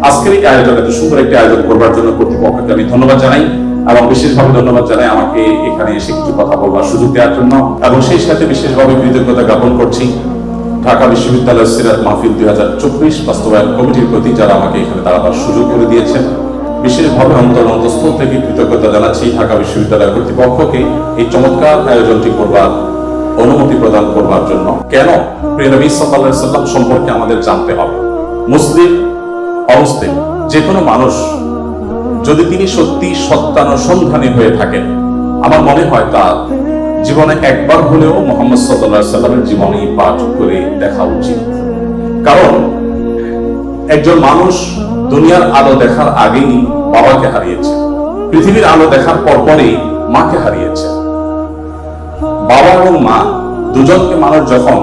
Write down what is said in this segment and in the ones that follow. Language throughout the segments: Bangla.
আজকের এই আয়োজন, এত সুন্দর একটি আয়োজন করবার জন্য কর্তৃপক্ষকে আমি ধন্যবাদ জানাই এবং বিশেষভাবে ধন্যবাদ জানাই আমাকে এখানে এসে কিছু কথা বলবার সুযোগ দেওয়ার জন্য, এবং সেই সাথে বিশেষভাবে কৃতজ্ঞতা জ্ঞাপন করছি ঢাকা বিশ্ববিদ্যালয় সিরাত মাহফিল 2024 বাস্তবায়ন কমিটির প্রতি, যারা আমাকে এখানে দাঁড়াবার সুযোগ করে দিয়েছেন। বিশেষভাবে অন্তঃস্থল থেকে কৃতজ্ঞতা জানাচ্ছি ঢাকা বিশ্ববিদ্যালয় কর্তৃপক্ষকে এই চমৎকার আয়োজনটি করবার অনুমতি প্রদান করবার জন্য। কেন? প্রিয় নবী সাল্লাল্লাহু আলাইহি ওয়াসাল্লাম সম্পর্কে আমাদের জানতে হবে। মুসলিম অমুসলিম যে কোনো মানুষ যদি তিনি সত্যি সত্যানুসন্ধানী হয়ে থাকেন, আমার মনে হয় তার জীবনে একবার হলেও মুহাম্মদ সাল্লাল্লাহু আলাইহি ওয়াসাল্লামের জীবনী পাঠ করে দেখা উচিত। কারণ একজন মানুষ দুনিয়ার আলো দেখার আগেই বাবাকে হারিয়েছে, পৃথিবীর আলো দেখার পরপরই মাকে হারিয়েছে। বাবা এবং মা দুজনকে মানুষ যখন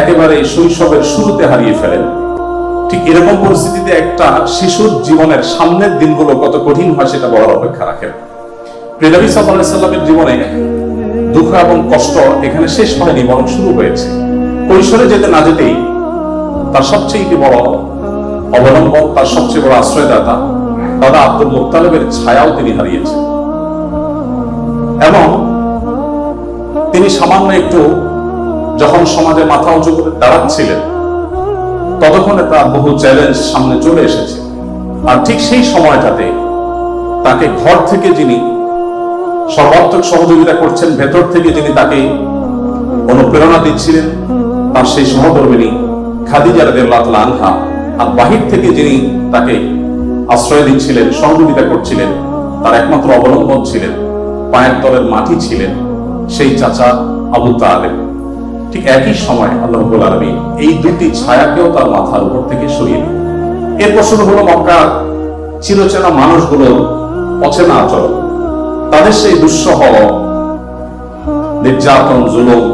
একেবারে শৈশবের শুরুতে হারিয়ে ফেলেন, ঠিক এরকম পরিস্থিতিতে একটা শিশুর জীবনের সামনের দিনগুলো কত কঠিন হয় সেটা বলার অপেক্ষা রাখেন। প্রিয় নবী সাল্লাল্লাহু আলাইহি ওয়াসাল্লামের জীবনে দুঃখ এবং কষ্ট এখানে শেষ হয়নি, বরং শুরু হয়েছে। কৈশোরে যেতে না যেতেই তার সবচেয়ে বড় অবলম্বন, তার সবচেয়ে বড় আশ্রয়দাতা দাদা আব্দুল মুত্তালিবের ছায়াও তিনি হারিয়েছেন। এবং তিনি সামান্য একটু যখন সমাজে মাথা উঁচু করে দাঁড়াচ্ছিলেন, ততক্ষণে তার বহু চ্যালেঞ্জ সামনে চলে এসেছে। আর ঠিক সেই সময়টাতে তাকে ঘর থেকে যিনি সর্বাত্মক সহযোগিতা করছেন, ভেতর থেকে যিনি তাকে অনুপ্রেরণা দিচ্ছিলেন, তার সেই সহধর্মিণী খাদিজা রাদিয়াল্লাহু তাআলা আনহা, আর বাহির থেকে যিনি তাকে আশ্রয় দিচ্ছিলেন, সহযোগিতা করছিলেন, তার একমাত্র অবলম্বন ছিলেন, পায়ের তলের মাটি ছিলেন সেই চাচা আবু তালেব। ঠিক একই সময় আল্লাহ রাব্বুল আলামিন এই দুটি ছায়াকেও তার মাথার উপর থেকে সরিয়ে দিলেন। এরপর শুরু হলো মক্কার চিরচেনা মানুষগুলোর অচেনা আচরণ, তাদের সেই দুঃসহ নির্যাতন, জুলুম,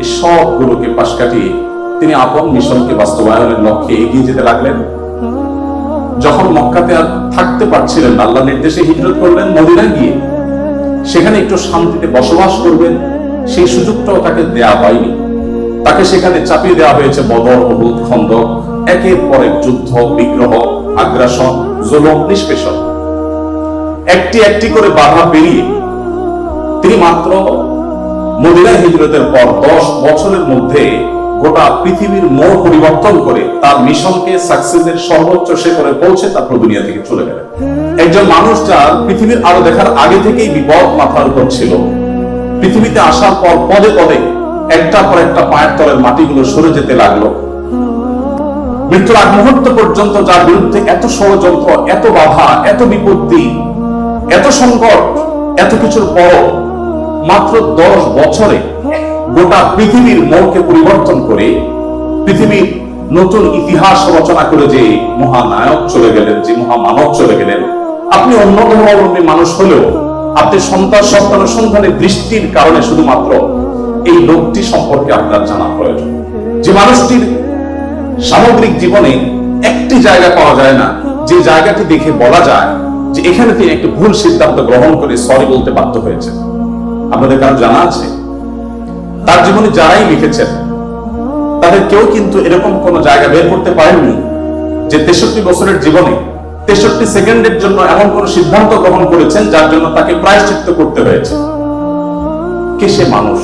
এই সবগুলোকে পাশ কাটিয়ে তিনি আপন মিশনকে বাস্তবায়নের লক্ষ্যে এগিয়ে যেতে লাগলেন। যখন মক্কাতে আর থাকতে পারছিলেন না, আল্লাহর নির্দেশে হিজরত করলেন মদিনায় গিয়ে। সেখানে একটু শান্তিতে বসবাস করবেন সেই সুযোগটাও তাকে দেয়া হয়নি। তাকে সেখানে চাপিয়ে দেওয়া হয়েছে বদর, উহুদ, খন্দক, একের পর এক যুদ্ধ, বিগ্রহ, আগ্রাসন, জুলুম, নিষ্পেষণ। একটি একটি করে বাধা পেরিয়ে তিনি মাত্র মদিনায় হিজরতের পর 10 বছরের মধ্যে গোটা পৃথিবীর মোড় পরিবর্তন করে তার মিশনকে সাকসেসের সর্বোচ্চ শিখরে পৌঁছে তারপর দুনিয়া থেকে চলে গেলেন। একজন মানুষ যার পৃথিবীর আলো দেখার আগে থেকেই বিপদ মাথার উপর ছিল, পৃথিবীতে আসার পর পদে পদে একটা পর একটা পায়ের তলের মাটিগুলো সরে যেতে লাগলো। মৃত্যুর আগ মুহূর্ত পর্যন্ত যার বিরুদ্ধে এত ষড়যন্ত্র, এত বাধা, এত বিপত্তি, এত সংকট, এত কিছুর পর মাত্র 10 বছরে গোটা পৃথিবীর মোড়কে পরিবর্তন করে পৃথিবীর নতুন ইতিহাস রচনা করে যে মহানায়ক চলে গেলেন, যে মহামানব চলে গেলেন। আপনি অন্য ধর্মাবলম্বী মানুষ হলেও আপনি সন্তানের দৃষ্টির কারণে শুধুমাত্র এই লোকটি সম্পর্কে আপনার জানা প্রয়োজন। যে মানুষটির সামগ্রিক জীবনে একটি জায়গা পাওয়া যায় না যে জায়গাটি দেখে বলা যায় যে এখানে তিনি একটি ভুল সিদ্ধান্ত গ্রহণ করে সরি বলতে বাধ্য হয়েছে। আপনাদের কারো জানা আছে? তার জীবনে যারাই লিখেছেন তাদের কেউ কিন্তু এরকম কোন জায়গা বের করতে পারেননি যে 63 বছরের জীবনে 63 সেকেন্ডের জন্য এমন কোন সিদ্ধান্ত গ্রহণ করেছেন যার জন্য তাকে প্রায়শ্চিত্ত করতে হয়েছে। কে সে মানুষ?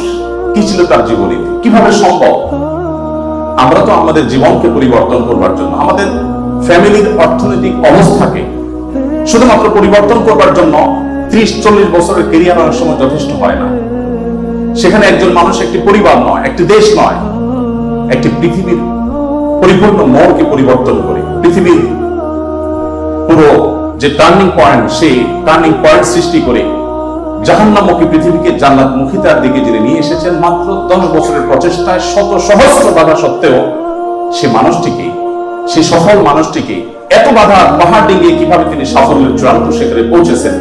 কি ছিল তার জীবনী? কিভাবে সম্ভব? আমরা তো আমাদের জীবনকে পরিবর্তন করবার জন্য, আমাদের ফ্যামিলির অর্থনৈতিক অবস্থাকে শুধুমাত্র পরিবর্তন করবার জন্য 30-40 বছরের ক্যারিয়ার অনেক সময় যথেষ্ট হয় না। সেখানে একজন মানুষ একটি পরিবার নয়, একটি দেশ নয়, একটি পৃথিবীর পরিপূর্ণ মোড়কে পরিবর্তন করে পৃথিবীর পুরো যে টার্নিং পয়েন্ট, সেই টার্নিং পয়েন্ট সৃষ্টি করে জাহান্নামমুখী পৃথিবীকে জান্নাতমুখিতার দিকে যিনি নিয়ে এসেছেন মাত্র 10 বছরের প্রচেষ্টায়, শত সহস্র বাধা সত্ত্বেও সে মানুষটিকে, সেই সফল মানুষটিকে এত বাধা পাহাড় ডিঙিয়ে কিভাবে তিনি সাফল্যের চূড়ান্ত শিখরে পৌঁছেছেন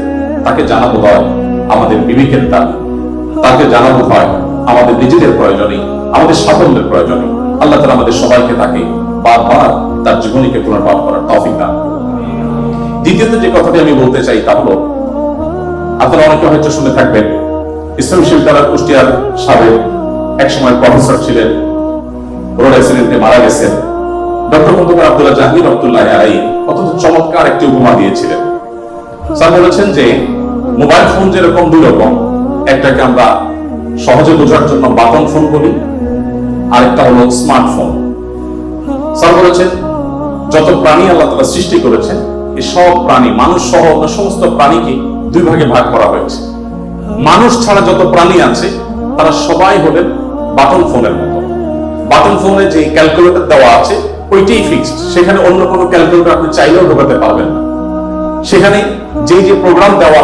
তাকে জানাবো হয় আমাদের বিবেকের দাবি, তাকে জানাবো হয় আমাদের নিজেদের প্রয়োজনে, আমাদের সাফল্যের প্রয়োজনে। আল্লাহ তাআলা আমাদের সবাইকে তাকে বারবার তার জীবনীকে পুনর্পাঠ করার তৌফিক দান করুন। দ্বিতীয়ত যে কথাটি আমি বলতে চাই তা হলো, আপনারা অনেকে হয়তো শুনে থাকবেন, ইসলামী বিশ্ববিদ্যালয় কুষ্টিয়ার সাবেক একসময় প্রফেসর ছিলেন, রোড অ্যাক্সিডেন্টে মারা গেছেন ডক্টর খন্দকার আব্দুল্লাহ জাহাঙ্গীর রহমাতুল্লাহি আলাইহি। অত্যন্ত চমৎকার একটি উপমা দিয়েছিলেন। স্যার বলেছেন যে মোবাইল ফোন যেরকম দুই রকম, একটাকে আমরা সহজে বোঝার জন্য বাটন ফোন বলি, আরেকটা হলো স্মার্টফোন। স্যার বলেছেন যত প্রাণী আল্লাহ তাআলা সৃষ্টি করেছেন, এই সব প্রাণী, মানুষ সহ অন্য সমস্ত প্রাণীকে দুই ভাগে ভাগ করা হয়েছে। মানুষ ছাড়া যত প্রাণী আছে তারা সবাই হলেন বাটন ফোনের মতো। বাটন ফোনে যে ক্যালকুলেটর দেওয়া আছে ওইটাই ফিক্সড, সেখানে অন্য কোনো ক্যালকুলেটর আপনি চাইলেও ঢোকাতে পারবেন না। সেখানে যে যে প্রোগ্রাম দেওয়া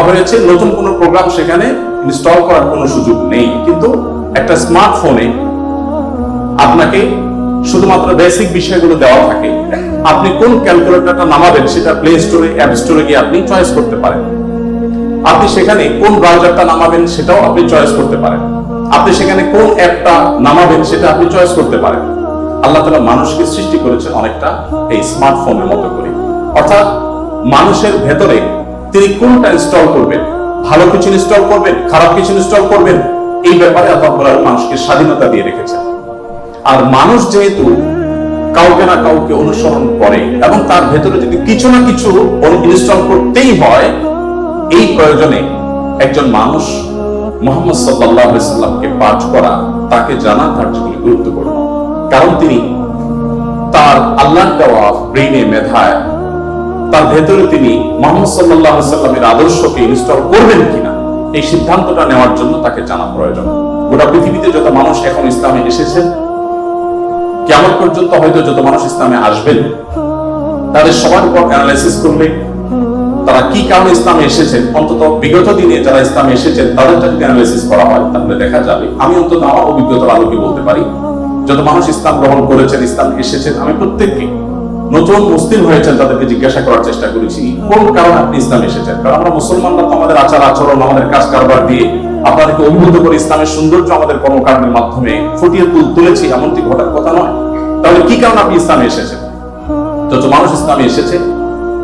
হয়েছে, নতুন কোনো প্রোগ্রাম সেখানে ইনস্টল করার কোনো সুযোগ নেই। কিন্তু একটা স্মার্টফোনে আপনাকে শুধুমাত্র বেসিক বিষয়গুলো দেওয়া থাকে। আপনি কোন ক্যালকুলেটরটা নামাবেন সেটা প্লে স্টোরে, অ্যাপ স্টোরে গিয়ে আপনি চয়েস করতে পারেন। আপনি সেখানে কোন ব্রাউজারটা নামাবেন সেটাও আপনি চয়েস করতে পারেন। আপনি সেখানে কোন অ্যাপটা নামাবেন সেটা আপনি চয়েস করতে পারেন। আল্লাহ তাআলা মানুষকে সৃষ্টি করেছেন অনেকটা এই স্মার্টফোনের মতো করে। অর্থাৎ মানুষের ভেতরে তিনি কোনটা ইনস্টল করবেন, ভালো কিছু ইনস্টল করবেন, খারাপ কিছু ইনস্টল করবেন, এই ব্যাপারে আল্লাহ তাআলা মানুষকে স্বাধীনতা দিয়ে রেখেছেন। আর মানুষ যেহেতু কাউকে না কাউকে অনুসরণ করে এবং তার ভেতরে যদি কিছু না কিছু ইনস্টল করতেই হয়, এই প্রয়োজনে একজন মানুষ মুহাম্মদ সাল্লাল্লাহু আলাইহি সাল্লামকে পাঠ করা, তাকে জানা তার জীবনে গুরুত্বপূর্ণ। কারণ তিনি তার আল্লাহর দেওয়া ব্রেইনে, মেধায়, তার ভেতরে তিনি মুহাম্মদ সাল্লাল্লাহু আলাইহি সাল্লামের আদর্শকে ইনস্টল করবেন কিনা এই সিদ্ধান্তটা নেওয়ার জন্য তাকে জানা প্রয়োজন। গোটা পৃথিবীতে যত মানুষ এখন ইসলামে এসেছেন, কিয়ামত পর্যন্ত হয়তো যত মানুষ ইসলামে আসবেন, তাদের সবার উপর অ্যানালাইসিস করলে তারা কি কারণে ইসলামে এসেছেন, অন্তত বিগত দিনে যারা ইসলামে এসেছেন তাদেরটা যদি অ্যানালাইসিস করা হয় তাহলে দেখা যাবে, আমি অন্তত আমার অভিজ্ঞতার আলোকে বলতে পারি, যত মানুষ ইসলাম গ্রহণ করেছেন, ইসলাম এসেছেন, আমি প্রত্যেককে নতুন মুসলিম হয়েছেন তাদেরকে জিজ্ঞাসা করার চেষ্টা করেছি কোন কারণে আপনি ইসলামে এসেছেন। কারণ আমরা মুসলমানরা তো আমাদের আচার আচরণ, আমাদের কাজ কারবার দিয়ে আপনাদেরকে অভিভূত করে ইসলামের সৌন্দর্য আমাদের কর্মকাণ্ডের মাধ্যমে ফুটিয়ে তুলেছি, এমনটি ঘটার কথা নয়। তাহলে কি কারণে আপনি ইসলামে এসেছেন? যত মানুষ ইসলামে এসেছে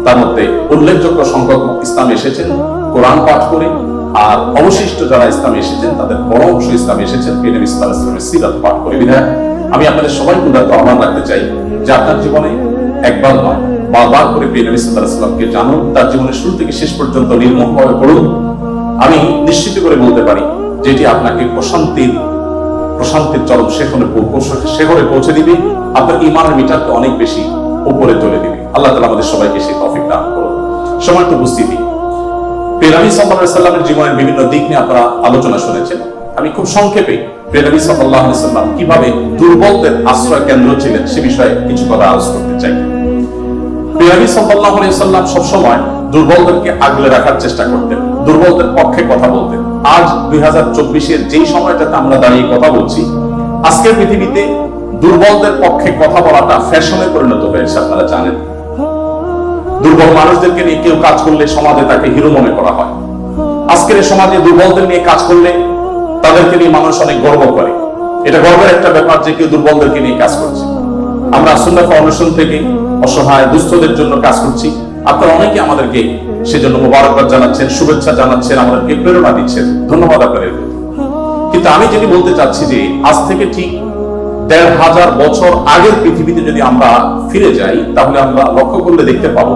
তার মধ্যে উল্লেখযোগ্য সংখ্যক ইসলামে এসেছেন কোরআন পাঠ করে, আর অবশিষ্ট যারা ইসলামে এসেছেন তাদের বড় অংশ ইসলামে এসেছেন নবী সাল্লাল্লাহু আলাইহি ওয়াসাল্লামের সিরাত পাঠ করে। বিধায় আমি আপনাদের সবাইকে আহ্বান রাখতে চাই যে আপনার জীবনে একবার নয়, বারবার করে নবী সাল্লাল্লাহু আলাইহি ওয়াসাল্লামকে জানুন, তার জীবনের শুরু থেকে শেষ পর্যন্ত নির্মমভাবে পড়ুন। আমি নিশ্চিত করে বলতে পারি যেটি আপনাকে প্রশান্তির চরম শেখরে পৌঁছে দিবে, আপনার ঈমানের মিটারকে অনেক বেশি উপরে তুলে দিবে। আল্লাহ তাআলা আমাদের সবাইকে সেই তৌফিক দান করুন। সম্মানিত উপস্থিতি, নবী সাল্লাল্লাহু আলাইহি ওয়াসাল্লামের জীবনের বিভিন্ন দিক নিয়ে আপনারা আলোচনা শুনেছেন। আমি খুব সংক্ষেপে নবী সাল্লাল্লাহু আলাইহি ওয়াসাল্লাম কিভাবে দুর্বলদের আশ্রয় কেন্দ্র ছিলেন সে বিষয়ে কিছু কথা আলোচনা করতে চাই। নবী সাল্লাল্লাহু আলাইহি ওয়াসাল্লাম সবসময় দুর্বলদেরকে আগলে রাখার চেষ্টা করতেন, দুর্বলদের পক্ষে কথা বলতেন। আজ 2024-এর যেই সময়টাতে আমরা দাঁড়িয়ে কথা বলছি, আজকের পৃথিবীতে দুর্বলদের পক্ষে কথা বলাটা ফ্যাশনে পরিণত হয়েছে। আপনারা জানেন, দুর্বল মানুষদেরকে নিয়ে কেউ কাজ করলে সমাজে তাকে হিরো মনে করা হয়। আজকের এই সমাজে দুর্বলদের নিয়ে কাজ করলে তাদেরকে নিয়ে মানুষ অনেক গর্ব করে। এটা গর্বের একটা ব্যাপার যে কেউ দুর্বলদেরকে নিয়ে কাজ করছে। আমরা সুন্নাহ ফাউন্ডেশন থেকে অসহায় দুস্থদের জন্য কাজ করছি। আপনারা অনেকে আমাদেরকে সেজন্য মোবারকবাদ জানাচ্ছেন, শুভেচ্ছা জানাচ্ছেন, আমাদেরকে প্রেরণা দিচ্ছেন, ধন্যবাদ আপনাদের। কিন্তু আমি যেটি বলতে চাচ্ছি যে আজ থেকে ঠিক ১৫০০ বছর আগের পৃথিবীতে যদি আমরা ফিরে যাই তাহলে আমরা লক্ষ্য করলে দেখতে পাবো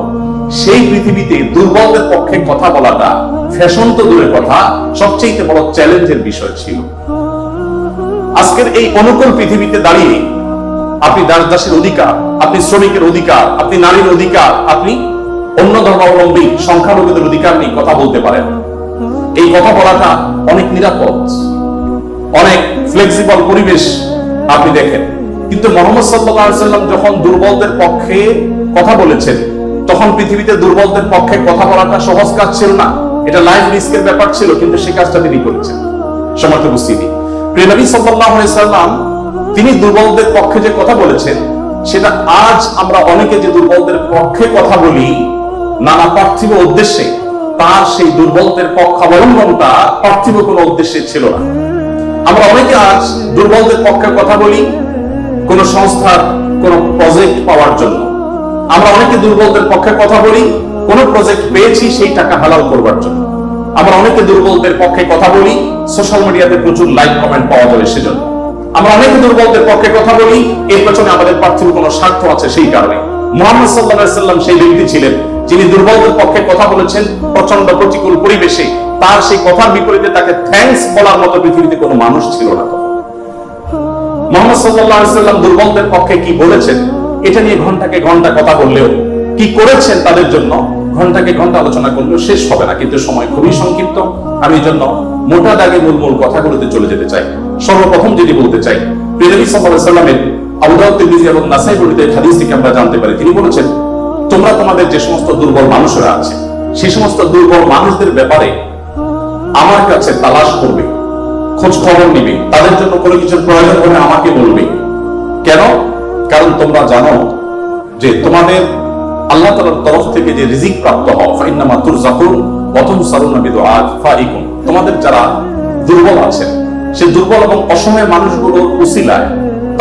সেই পৃথিবীতে দুর্বলদের পক্ষে কথা বলাটা ফ্যাশন তো দূরের কথা, সবচেয়ে বড় চ্যালেঞ্জের বিষয় ছিল। আজকের এই অনুকূল পৃথিবীতে দাঁড়িয়ে আপনি দাস-দাসের অধিকার, আপনি শ্রমিকের অধিকার, আপনি নারীর অধিকার, আপনি অন্য ধর্মাবলম্বী সংখ্যালঘুদের অধিকার নিয়ে কথা বলতে পারেন। এই কথা বলাটা অনেক নিরাপদ, অনেক ফ্লেক্সিবল পরিবেশ আপনি দেখেন। কিন্তু মুহাম্মদ সাল্লাল্লাহু আলাইহি ওয়াসাল্লাম যখন দুর্বলদের পক্ষে কথা বলেছেন, তখন পৃথিবীতে দুর্বলদের পক্ষে কথা বলাটা সহজ কাজ ছিল না, এটা লাইফ রিস্কের ব্যাপার ছিল, কিন্তু সেই কাজটা তিনি করেছেন। সম্মানিত উপস্থিতি, প্রিয় নবী সাল্লাল্লাহু আলাইহি ওয়াসাল্লাম তিনি দুর্বলদের পক্ষে যে কথা বলেছেন, সেটা আজ আমরা অনেকে যে দুর্বলদের পক্ষে কথা বলি নানা পার্থিব উদ্দেশ্যে, তার সেই দুর্বলদের পক্ষাবলম্বনটা পার্থিব কোনো উদ্দেশ্যে ছিল না। আমরা অনেকে আজ দুর্বলদের পক্ষে কথা বলি কোন সংস্থার কোন প্রজেক্ট পাওয়ার জন্য। আমরা অনেকে দুর্বলদের পক্ষে কথা বলি কোন প্রজেক্ট পেয়েছি সেই টাকা হালাল করবার জন্য। আমরা অনেকে দুর্বলদের পক্ষে কথা বলি সোশ্যাল মিডিয়াতে প্রচুর লাইক কমেন্ট পাওয়া যাবে সেজন্য। আমরা অনেকে দুর্বলদের পক্ষে কথা বলি এর পেছনে আমাদের পার্থিব কোনো স্বার্থ আছে সেই কারণে। মুহাম্মদ সাল্লাল্লাহু আলাইহি সাল্লাম সেই ব্যক্তি ছিলেন যিনি দুর্বলদের পক্ষে কথা বলেছেন প্রচন্ড প্রতিকূল পরিবেশে। তার সেই কথার বিপরীতে তাকে থ্যাঙ্কস বলার মতো পৃথিবীতে কোনো মানুষ ছিল না তখন। মুহাম্মদ সাল্লাল্লাহু আলাইহি সাল্লাম দুর্বলদের পক্ষে কি বলেছেন এটা নিয়ে ঘন্টাকে ঘন্টা কথা বললেও, কি করেছেন তাদের জন্য ঘন্টাকে ঘন্টা আলোচনা করলেও শেষ হবে না। কিন্তু সময় খুবই সংক্ষিপ্ত, আমি এই জন্য মোটা দাগে মূল কথাগুলোতে চলে যেতে চাই। সর্বপ্রথম যেটি বলতে চাই, প্রিয় নবী সাল্লাল্লাহু আলাইহি সাল্লামের আবু দাউদ, তিরমিজি এবং নাসাই বর্ণিত হাদিস থেকে আমরা জানতে পারি, তিনি বলেছেন, তোমরা তোমাদের যে সমস্ত দুর্বল মানুষরা আছে সেই সমস্ত দুর্বল মানুষদের ব্যাপারে আমার কাছে তালাশ করবে, খোঁজ খবর নিবে, তাদের জন্য কোনো কিছুর প্রয়োজন হলে আমাকে বলবে। কেন? কারণ তোমরা জানো যে তোমাদের আল্লাহ তাআলার তরফ থেকে যে রিজিক প্রাপ্ত হয়, ফাইন্নামা তুরজাকুন ওয়া তুনসারুনা বিদুআফাইকুম, তোমাদের যারা দুর্বল আছেন সেই দুর্বল এবং অসহায় মানুষগুলোর উসিলায়,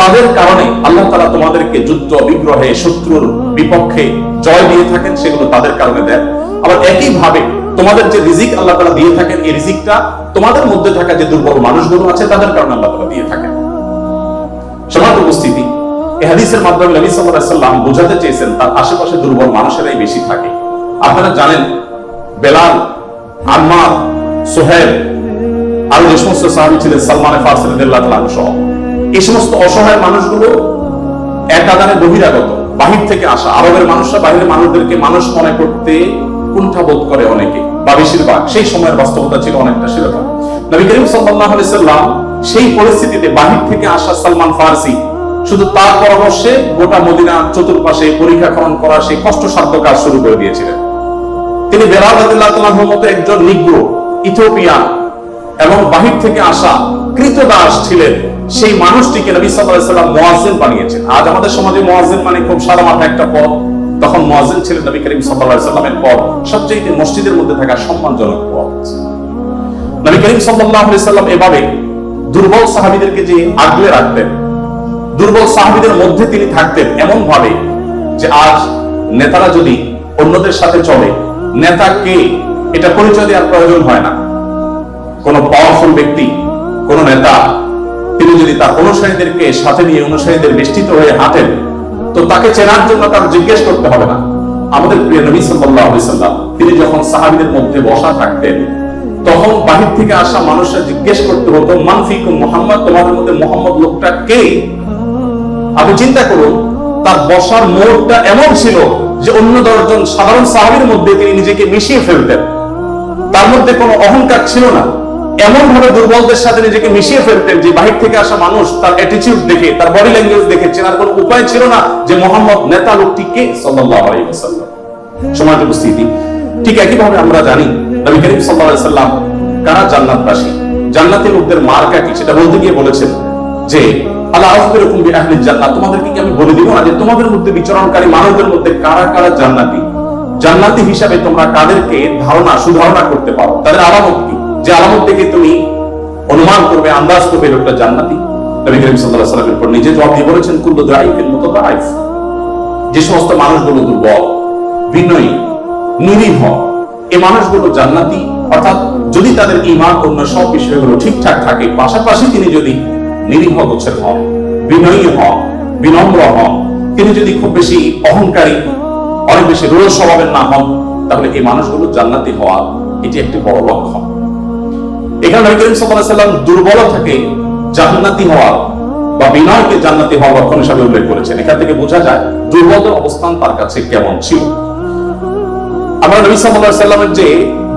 তাদের কারণে আল্লাহ তাআলা তোমাদেরকে যুদ্ধ বিগ্রহে শত্রুর বিপক্ষে জয় দিয়ে থাকেন, সেগুলো তাদের কারণে দেন। আবার একই ভাবে তোমাদের যে রিজিক আল্লাহ তাআলা দিয়ে থাকেন, এই রিজিকটা তোমাদের মধ্যে থাকা যে দুর্বল মানুষগুলো আছে তাদের কারণে আল্লাহ তাআলা দিয়ে থাকেন। সম্মানিত উপস্থিতি, এই হাদিসের মাধ্যমে নবী সাল্লাল্লাহু আলাইহি সাল্লাম বোঝাতে চেয়েছেন তার আশেপাশে দুর্বল মানুষেরাই বেশি থাকে। আপনারা জানেন বেলাল, আম্মার, সুহেব আর যে সমস্ত সাহাবী ছিলেন, সালমান ফারসি রাদিয়াল্লাহু তাআলা সহ, এই সমস্ত অসহায় মানুষগুলো এক আদানে বহিরাগত, বাহির থেকে আসা। আরবের মানুষরা বাহিরের মানুষদেরকে মানুষ মনে করতে কুণ্ঠাবোধ করে অনেকে, বা বেশিরভাগ। সেই সময়ের বাস্তবতা ছিল অনেকটা সেরকম। নবী করিম সাল্লাল্লাহু আলাইহি সাল্লাম সেই পরিস্থিতিতে বাহির থেকে আসা সালমান ফারসি শুধু তার পরামর্শে গোটা মদিনা চতুর্পাশে পরীক্ষা খনন করা সেই কষ্টসাধ্য কাজ শুরু করে দিয়েছিলেন। তিনি বেলাল রাদিয়াল্লাহু তাআলার মতো একজন নিগ্রো, ইথিওপিয়ান এবং বাহির থেকে আসা কৃতদাস ছিলেন, সেই মানুষটিকে নবী সাল্লাল্লাহু আলাইহি সাল্লাম মুয়াজ্জিন বানিয়েছেন। আজ আমাদের সমাজে মুয়াজ্জিন মানে খুব সাদা মাথা একটা পদ, তখন মুয়াজ্জিন ছিলেন নবী করিম সাল্লাল্লাহু আলাইহি সাল্লামের পদ সবচেয়ে মসজিদের মধ্যে থাকা সম্মানজনক পদ। নবী করিম সাল্লাল্লাহু আলাইহি সাল্লাম এভাবে দুর্বল সাহাবীদেরকে যে আগলে রাখতেন, দুর্বল সাহাবীদের মধ্যে তিনি থাকতেন এমন ভাবে যে আজ নেতারা যদি অন্যদের সাথে চলে, নেতাকে এটা পরিচয় দেওয়ার প্রয়োজন হয় না। কোন পাওয়ারফুল ব্যক্তি, কোন নেতা, তিনি যদি তার অনুসারীদেরকে সাথে নিয়ে অনুসারীদের বেষ্টিত হয়ে হাঁটেন, তো তাকে চেনার জন্য তার জিজ্ঞেস করতে হবে না। আমাদের প্রিয় নবী সাল্লাল্লাহু আলাইহি সাল্লাম তিনি যখন সাহাবীদের মধ্যে বসা থাকতেন, তখন বাহির থেকে আসা মানুষরা জিজ্ঞেস করতে হতো, মান ফিকুম মুহাম্মদ, তোমাদের মধ্যে মুহাম্মদ লোকটা কে? আপনি চিন্তা করুন, তার বসার মোড়টা এমন ছিল যে অন্য 10 জন সাধারণ সাহাবীর মধ্যে তিনি নিজেকে মিশিয়ে ফেলতেন। তার মধ্যে কোনো অহংকার ছিল না, এমন ভাবে দুর্বলদের সাথে নিজেকে মিশিয়ে ফেলতেন যে বাহির থেকে আসা মানুষ তার অ্যাটিটিউড দেখে, তার বডি ল্যাঙ্গুয়েজ দেখে চেনার কোনো উপায় ছিল না যে মোহাম্মদ নেতা লোকটি কে, সাল্লাল্লাহু আলাইহি ওয়াসাল্লাম। সম্মানিত উপস্থিতি, ঠিক একই ভাবে আমরা জানি নবী করিম সাল্লাল্লাহু আলাইহি ওয়াসাল্লাম কারা জান্নাতবাসী, জান্নাতি লোকদের মার্কা কি, সেটা বলতে গিয়ে বলেছেন যে আল্লাহ আখবিরুকুম বিআহলিল জান্নাত, তোমাদেরকে কি আমি বলে দিব না যে তোমাদের মধ্যে বিচরণকারী মানুষদের মধ্যে কারা কারা জান্নাতি, জান্নাতি হিসাবে তোমরা কাদেরকে সুধারণা করতে পারো, তাদের আলামত কি, যে আলামত দেখে তুমি অনুমান করবে, আন্দাজ করবে লোকটা জান্নাতি। নবী করিম সাল্লাল্লাহু আলাইহি ওয়াসাল্লামের পর নিজে জবাব দিয়ে বলেছেন, কুল্লু দাঈফিন মুতাদাঈফ, যে সমস্ত মানুষগুলো দুর্বল, বিনয়ী, নিরীহ, এই মানুষগুলো জান্নাতি। অর্থাৎ যদি তাদের ঈমান অন্য সব বিষয়গুলো ঠিকঠাক থাকে, পাশাপাশি তিনি যদি নিরীহ গোছের হন, বিনয়ী হন, বিনম্র হন, তিনি যদি খুব বেশি অহংকারী, অনেক বেশি রূঢ় স্বভাবের না হন, তাহলে এই মানুষগুলো জান্নাতি হওয়া এটি একটি বড় লক্ষণ। এখানে নবী করিম সাল্লাল্লাহু আলাইহি ওয়াসাল্লাম দুর্বলতাকে জান্নাতি হওয়া বা বিনয়কে জান্নাতি হওয়ার লক্ষণ হিসেবে উল্লেখ করেছেন। এখান থেকে বোঝা যায় দুর্বলদের অবস্থান তার কাছে কেমন ছিল। আমরা নবী সাল্লাল্লাহু আলাইহি ওয়াসাল্লামের যে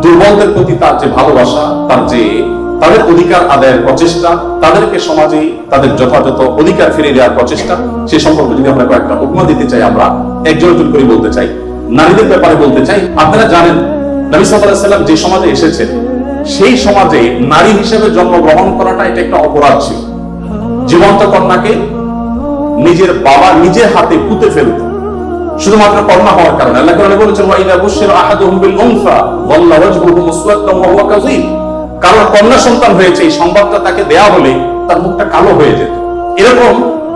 দুর্বলদের প্রতি তার যে ভালোবাসা, তার যে তাদের অধিকার আদায়ের প্রচেষ্টা, তাদেরকে সমাজে তাদের যথাযথ অধিকার ফিরিয়ে দেওয়ার প্রচেষ্টা, সে সম্পর্কে যদি আমরা কয়েকটা উপমা দিতে চাই, আমরা একজন করে বলতে চাই। নারীদের ব্যাপারে বলতে চাই, আপনারা জানেন নবী সাল্লাল্লাহু আলাইহি ওয়াসাল্লাম যে সমাজে এসেছেন, সেই সমাজে নারী হিসেবে জন্মগ্রহণ করাটা এটা একটা অপরাধ ছিল। জীবন্ত কন্যাকে নিজের বাবা নিজের হাতে পুঁতে ফেলত শুধুমাত্র কন্যা হওয়ার কারণে। আল্লাহ কোরআনে বলেছেন, ওয়া ইযা বুশিরা আহাদুহুম বিল উনসা ওয়াল্লা ওয়াজহুহু মুসওয়াদ্দান ওয়া হুয়া কাযীব, কারণ কন্যা সন্তান হয়েছে এই সংবাদটা তাকে দেয়া হলে তার মুখটা কালো হয়ে যেত। এরকম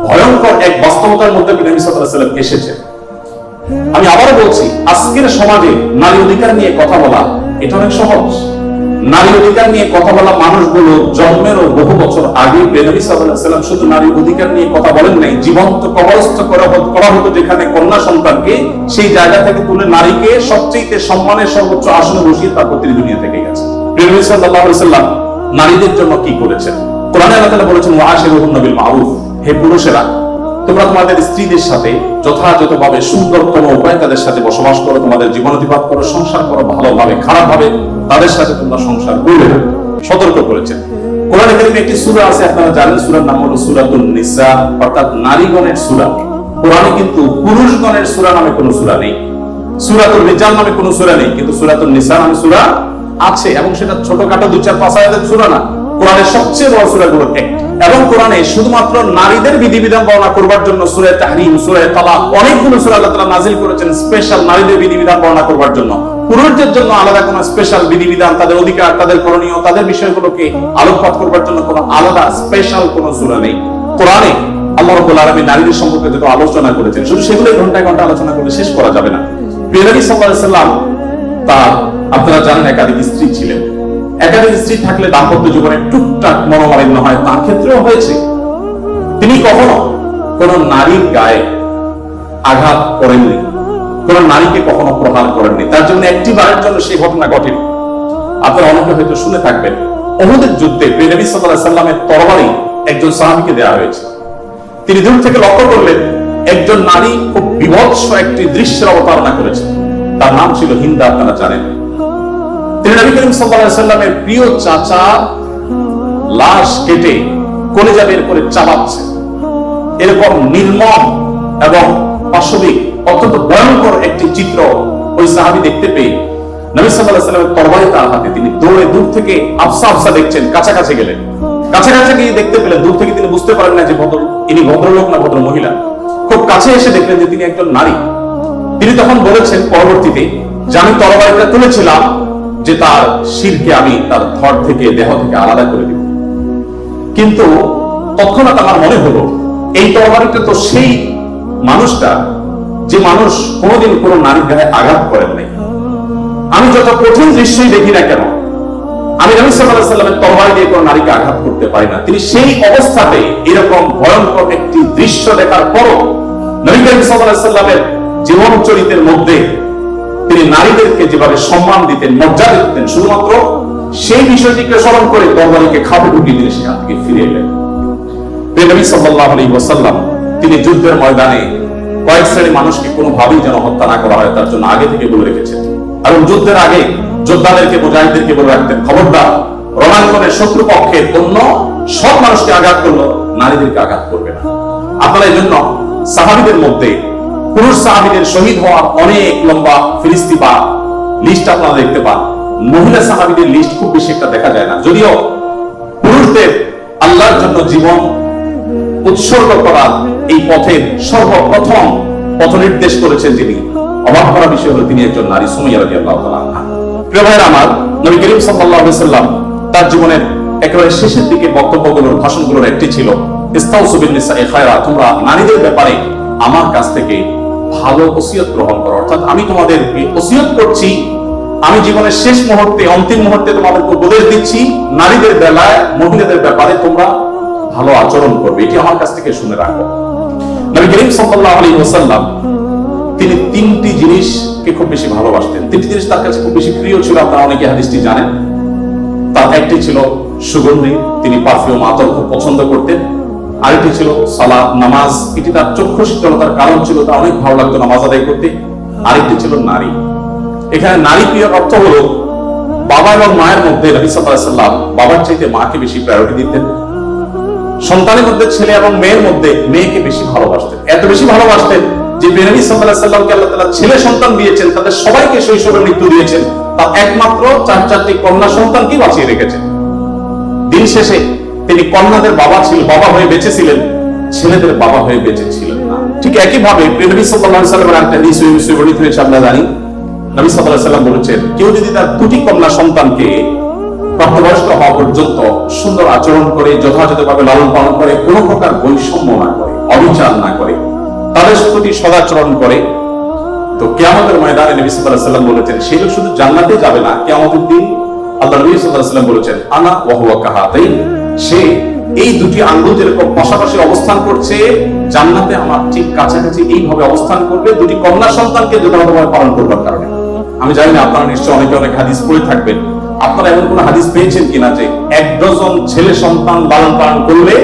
ভয়ঙ্কর এক বাস্তবতার মধ্যে নবী সাল্লাল্লাহু আলাইহি ওয়াসাল্লাম এসেছেন। আমি আবারও বলছি, আজকের সমাজে নারী অধিকার নিয়ে কথা বলা এটা অনেক সহজ। নারী অধিকার নিয়ে কথা বলা মানুষগুলো জন্মেরও বহু বছর আগে নবী সাল্লাল্লাহু আলাইহি ওয়াসাল্লাম শুধু নারী অধিকার নিয়ে কথা বলেন নাই, জীবন্ত কবরস্থ করা হতো যেখানে কন্যা সন্তানকে, সেই জায়গা থেকে তুলে নারীকে সবচেয়ে সম্মানের সর্বোচ্চ আসনে বসিয়ে তারপর তিনি দুনিয়া থেকে গেছেন। নবী সাল্লাল্লাহু আলাইহি ওয়াসাল্লাম নারীদের জন্য কি করেছেন? কোরআনে আল্লাহ তাআলা বলেছেন ওয়াশিরুহুন্না বিল মারুফ, হে পুরুষেরা তোমরা তোমাদের স্ত্রীদের সাথে যথাযথভাবে সুন্দরতম উপায়ে তাদের সাথে বসবাস করো, তোমাদের জীবন অতিবাহিত করো, সংসার করো ভালোভাবে, খারাপ ভাবে তাদের সাথে তোমরা সংসার করবে না, সতর্ক করেছেন। কোরআনে কারিমে একটি সূরা আছে, আপনারা জানেন, সূরার নাম হলো সূরাতুন নিসা, অর্থাৎ নারীগণের সূরা। কোরআনে কিন্তু পুরুষগণের সূরা নামে কোনো সূরা নেই, সূরাতুল রিজাল নামে কোনো সূরা নেই, কিন্তু সূরাতুন নিসা নামে সূরা আছে, এবং সেটা ছোটখাটো 2-4-5 আয়াতের সূরা না, কোরআনের সবচেয়ে বড় সূরাগুলোর একটি। এবং কোরআনে শুধুমাত্র নারীদের বিধিবিধান বর্ণনা করবার জন্য সূরা তাহরিম, সূরা তালাক, অনেকগুলো সূরা আল্লাহ তাআলা নাযিল করেছেন স্পেশাল নারীদের বিধিবিধান বর্ণনা করবার জন্য। পুরুষদের জন্য আলাদা কোনো স্পেশাল বিধিবিধান, তাদের অধিকার, তাদের করণীয়, তাদের বিষয়গুলোকে আলোকপাত করবার জন্য কোনো আলাদা স্পেশাল কোনো সূরা নেই। কোরআনে আল্লাহ রাব্বুল আলামিন নারীদের সম্পর্কে যত আলোচনা করেছেন, শুধু সেগুলো ঘন্টায় ঘন্টা আলোচনা করে শেষ করা যাবে না। নবী সাল্লাল্লাহু আলাইহি ওয়াসাল্লাম তার, আপনারা জানেন, একাধিক স্ত্রী ছিলেন। একাধিক স্ত্রী থাকলে দাম্পত্য জীবনে টুকটাক মনোমালিন্য হয়, তার ক্ষেত্রেও হয়েছে। তিনি কখনো কোন নারীর গায়ে আঘাত করেননি, কোন নারীকে কখনো প্রহার করেননি, তার জন্য একটি বারের জন্য সেই ঘটনা ঘটেনি। আপনারা অনেকে হয়তো শুনে থাকবেন, উহুদের যুদ্ধে নবী সাল্লাল্লাহু আলাইহি ওয়াসাল্লামের তরবারি একজন সাহাবীকে দেওয়া হয়েছে। তিনি দূর থেকে লক্ষ্য করলেন একজন নারী খুব বিভৎস একটি দৃশ্যের অবতারণা করেছে, তার নাম ছিল হিন্দা, আপনারা জানেন। তিনি নবী করিম সাল্লাল্লাহু আলাইহি ওয়াসাল্লামের প্রিয় চাচা লাশ কেটে কলিজা বের করে চাবাচ্ছে, এরকম নির্মম এবং পাশবিক অত্যন্ত ভয়ঙ্কর একটি চিত্র ওই সাহাবী দেখতে পেয়ে নবী সাল্লাল্লাহু আলাইহি ওয়াসাল্লামের তরবারি তার হাতে, তিনি দৌড়ে দূর থেকে আফসা আফসা দেখছেন, কাছাকাছি গেলেন, কাছাকাছি গিয়ে দেখতে পেলেন, দূর থেকে তিনি বুঝতে পারেন না যে ইনি ভদ্রলোক না ভদ্র মহিলা। খুব কাছে এসে দেখলেন যে তিনি একজন নারী। তিনি তখন বলেছেন পরবর্তীতে যে আমি তরবারিটা তুলেছিলাম যে তার শিরকে আমি তার ধড় থেকে, দেহ থেকে আলাদা করে দিব, কিন্তু তৎক্ষণাৎ আমার মনে হলো এই তরবারিটা তো সেই মানুষটা যে মানুষ কোনোদিন কোনো নারীর গায়ে আঘাত করেন নাই। আমি যত কঠিন দৃশ্যই দেখি না কেন, আমি নবী সাল্লাল্লাহু আলাইহি ওয়াসাল্লামের তরবারি দিয়ে কোনো নারীকে আঘাত করতে পারি না। তিনি সেই অবস্থাতে এরকম ভয়ঙ্কর একটি দৃশ্য দেখার পরও নবী করিম সাল্লাল্লাহু আলাইহি ওয়াসাল্লামের জীবন চরিত্রের মধ্যে তিনি নারীদেরকে যেভাবে সম্মান দিতেন, মর্যাদা দিতেন, শুধুমাত্র সেই বিষয়টিকে স্মরণ করে তরবারিকে খাপে ঢুকিয়ে দিয়ে সেখান থেকে ফিরে এলেন। নবী সাল্লাল্লাহু আলাইহি ওয়াসাল্লাম তিনি যুদ্ধের ময়দানে কয়েক শ্রেণী মানুষকে কোনোভাবেই যেন হত্যা না করা হয় তার জন্য আগে থেকে বলে রেখেছেন, এবং যুদ্ধের আগে যোদ্ধাদেরকে, মুজাহিদদেরকে বলে রাখতেন, খবরদার রণাঙ্গনের শত্রুপক্ষের অন্য সব মানুষকে আঘাত করলো, নারীদেরকে আঘাত করবে না। আপনারা এই জন্য সাহাবীদের মধ্যে পুরুষ সাহাবীদের শহীদ হওয়ার অনেক লম্বা ফিরিস্তি বা লিস্ট আপনারা দেখতে পান, মহিলা সাহাবীদের লিস্ট খুব বেশি একটা দেখা যায় না। যদিও পুরুষদের আল্লাহর জন্য জীবন উৎসর্গ করার এই পথের সর্বপ্রথম পথ নির্দেশ করেছেন যিনি, অবাক করার বিষয় হলো তিনি একজন নারী, সুমাইয়া রাদিয়াল্লাহু তাআলা আনহা। প্রিয় ভাইরা আমার, নবী করিম সাল্লাল্লাহু আলাইহি ওয়াসাল্লাম তার জীবনের একেবারে শেষের দিকে বক্তব্যগুলোর, ভাষণগুলোর একটি ছিল ইস্তাউসু বিন নিসাই খায়রা, তোমরা নারীদের ব্যাপারে আমার কাছ থেকে ভালো ওসিয়ত গ্রহণ করো, অর্থাৎ আমি তোমাদেরকে ওসিয়ত করছি, আমি জীবনের শেষ মুহূর্তে, অন্তিম মুহূর্তে তোমাদেরকে উপদেশ দিচ্ছি, নারীদের বেলায়, মহিলাদের ব্যাপারে তোমরা ভালো আচরণ করবে, এটি আমার কাছ থেকে শুনে রাখো। নবী করিম সাল্লাল্লাহু আলাইহি ওয়াসাল্লাম তিনি তিনটি জিনিসকে খুব বেশি ভালোবাসতেন, তিনটি জিনিস তার কাছে খুব বেশি প্রিয় ছিল, আপনারা অনেকে হাদিসটি জানেন। তার একটি ছিল সুগন্ধি, তিনি পারফিউম আতর খুব পছন্দ করতেন। আরেকটি ছিল সালাত, নামাজ, এটি তার চক্ষু শীতলতার কারণ ছিল, তার অনেক ভালো লাগতো নামাজ আদায় করতে। আরেকটি ছিল নারী। এখানে নারী প্রিয় অর্থ হলো বাবা এবং মায়ের মধ্যে নবী সাল্লাল্লাহু আলাইহি ওয়াসাল্লাম বাবার চাইতে মাকে বেশি প্রায়োরিটি দিতেন। সন্তানের মধ্যে ছেলে এবং মেয়ের মধ্যে মেয়েকে বেশি ভালোবাসতেন, এত বেশি ভালোবাসতেন যে নবী সাল্লাল্লাহু আলাইহি ওয়াসাল্লামকে আল্লাহ তাআলা ছেলে সন্তান দিয়েছেন, তাদের সবাইকে শৈশবে মৃত্যু দিয়েছেন, তার একমাত্র 4টি কন্যা সন্তানকে বাঁচিয়ে রেখেছেন। দিন শেষে তিনি কন্যাদের বাবা হয়ে বেঁচে ছিলেন, ছেলেদের বাবা হয়ে বেঁচে ছিলেন না। ঠিক একই ভাবে নবী সাল্লাল্লাহু আলাইহি ওয়াসাল্লামের একটা হাদিস বর্ণিত হয়েছে, আমরা জানি নবী সাল্লাল্লাহু আলাইহি ওয়াসাল্লাম বলেছেন, কেউ যদি তার 2টি কন্যা সন্তানকে প্রাপ্তবয়স্ক হওয়া পর্যন্ত সুন্দর আচরণ করে, যথাযথভাবে লালন পালন করে, কোনো প্রকার বৈষম্য না করে, অবিচার না করে, তাদের প্রতি সদাচরণ করে, তো কিয়ামতের ময়দানে নবী সাল্লাল্লাহু আলাইহি ওয়াসাল্লাম বলেছেন সেই লোক শুধু জান্নাতে যাবে না, কিয়ামতের দিন আল্লাহ নবী সাল্লাল্লাহু আলাইহি ওয়াসাল্লাম বলেছেন, আনা ওয়া হুয়া কাহাতাইন, সে এই দুটি আঙ্গুল যেরকম পাশাপাশি অবস্থান করছে জান্নাতে আমার ঠিক কাছাকাছি এইভাবে অবস্থান করবে দুটি কন্যা সন্তানকে যথাযথভাবে পালন করবার কারণে। আমি জানি না আপনারা নিশ্চয়ই অনেকে অনেক হাদিস পড়ে থাকবেন, আপনারা এমন কোন হাদিস পেয়েছেন কিনা যে 1 ডজন ছেলে সন্তান লালন পালন করলে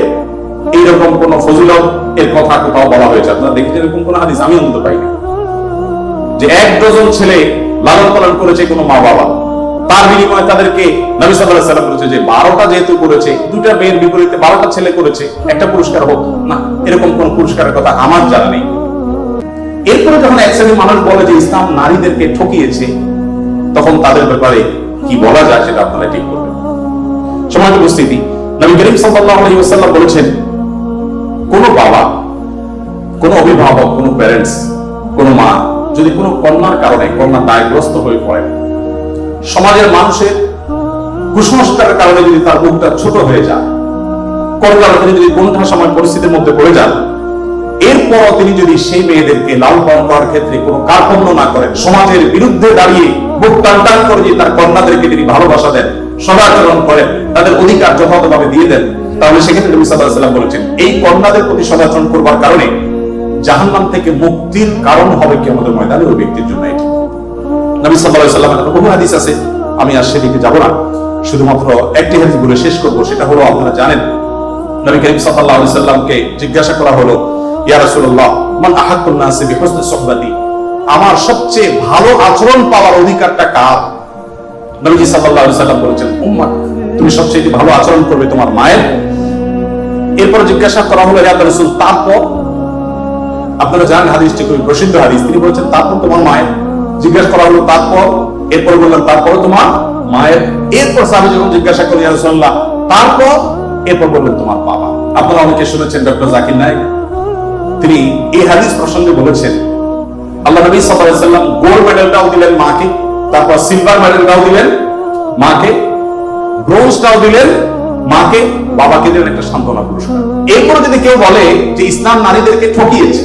এইরকম কোন ফজিলত এর কথা কোথাও বলা হয়েছে? আপনারা দেখেছেন এরকম কোন হাদিস? আমি অন্তত পাইনি যে 1 ডজন ছেলে লালন পালন করেছে কোনো মা বাবা, তার বিনিময়ে তাদেরকে নবী সাল্লাল্লাহু আলাইহি ওয়াসাল্লাম বলেছে যে 12টা যেহেতু করেছে, দুটা মেয়ের বিপরীতে 12টা ছেলে করেছে, একটা পুরস্কার হোক না, এরকম কোন পুরস্কারের কথা আমার জানা নেই। এরপরে যখন এক শ্রেণীর মানুষ বলে যে ইসলাম নারীদেরকে ঠকিয়েছে, তখন তাদের ব্যাপারে কি বলা যায় সেটা আপনারা ঠিক করবেন। সম্মানিত উপস্থিতি, নবী করিম সাল্লাল্লাহু আলাইহি ওয়াসাল্লাম বলেছেন, কোন বাবা, কোন অভিভাবক, কোন প্যারেন্টস, কোন মা যদি কোন কন্যার কারণে কন্যা দায়গ্রস্ত হয়ে পড়ে, সমাজের মানুষের কুসংস্কারের কারণে যদি তার বুকটা ছোট হয়ে যায়, কোন কারণে যদি কোনটা সময় পরিস্থিতির মধ্যে পড়ে যান, এরপর তিনি যদি সেই মেয়েদেরকে লালন পালন করার ক্ষেত্রে কোনো কার্পণ্য না করেন, সমাজের বিরুদ্ধে দাঁড়িয়ে বুক টান টান করে যে তার কন্যাদেরকে তিনি ভালোবাসা দেন, সদাচরণ করেন, তাদের অধিকার যথাযথভাবে দিয়ে দেন, তাহলে সেক্ষেত্রে নবী সাল্লাল্লাহু আলাইহি ওয়াসাল্লাম বলেছেন এই কন্যাদের প্রতি সদাচরণ করবার কারণে জাহান্নাম থেকে মুক্তির কারণ হবে কিয়ামতের ময়দানে ওই ব্যক্তির জন্য। এটি নবী সাল্লাল্লাহু আলাইহি ওয়াসাল্লামের বহু হাদিস আছে, আমি আর সেদিকে যাব না, শুধুমাত্র একটি হাদিস বলে শেষ করব। সেটা হলো, আপনারা জানেন নবী করিম সাল্লাল্লাহু আলাইহি ওয়াসাল্লামকে জিজ্ঞাসা করা হলো, ইয়া রাসূলুল্লাহ মান আহাক্কুন নাসি বিহুসনি সুহবাতি, আমার সবচেয়ে ভালো আচরণ পাওয়ার অধিকারটা কার? নবীজি সাল্লাল্লাহু আলাইহি ওয়াসাল্লাম বলেছেন, উম্মাক, তুমি সবচেয়ে ভালো আচরণ করবে তোমার মায়ের। এরপর জিজ্ঞাসা করা হলো, ইয়া রাসূল তারপর? আপনারা জানেন হাদিসটি খুবই প্রসিদ্ধ হাদিস, তিনি বলেছেন তারপর তোমার মায়ের। জিজ্ঞাসা করা হলো তারপর, এরপর বললেন তারপর তোমার মায়ের। এরপর সাহাবী যখন জিজ্ঞাসা করলেন, ইয়া রাসূলুল্লাহ তারপর? এরপর বললেন তোমার বাবা। আপনারা অনেকে শুনেছেন ডক্টর জাকির নায়েক, তিনি এই হাদিস প্রসঙ্গে বলেছেন, আল্লাহ নবী সাল্লাল্লাহু আলাইহি ওয়াসাল্লাম গোল্ড মেডেলটাও দিলেন মাকে, তারপর সিলভার মেডেলটাও দিলেন মাকে, ব্রোঞ্জটাও দিলেন মাকে, বাবাকে দিলেন একটা সান্ত্বনা পুরস্কার। এরপর যদি কেউ বলে যে ইসলাম নারীদেরকে ঠকিয়েছে,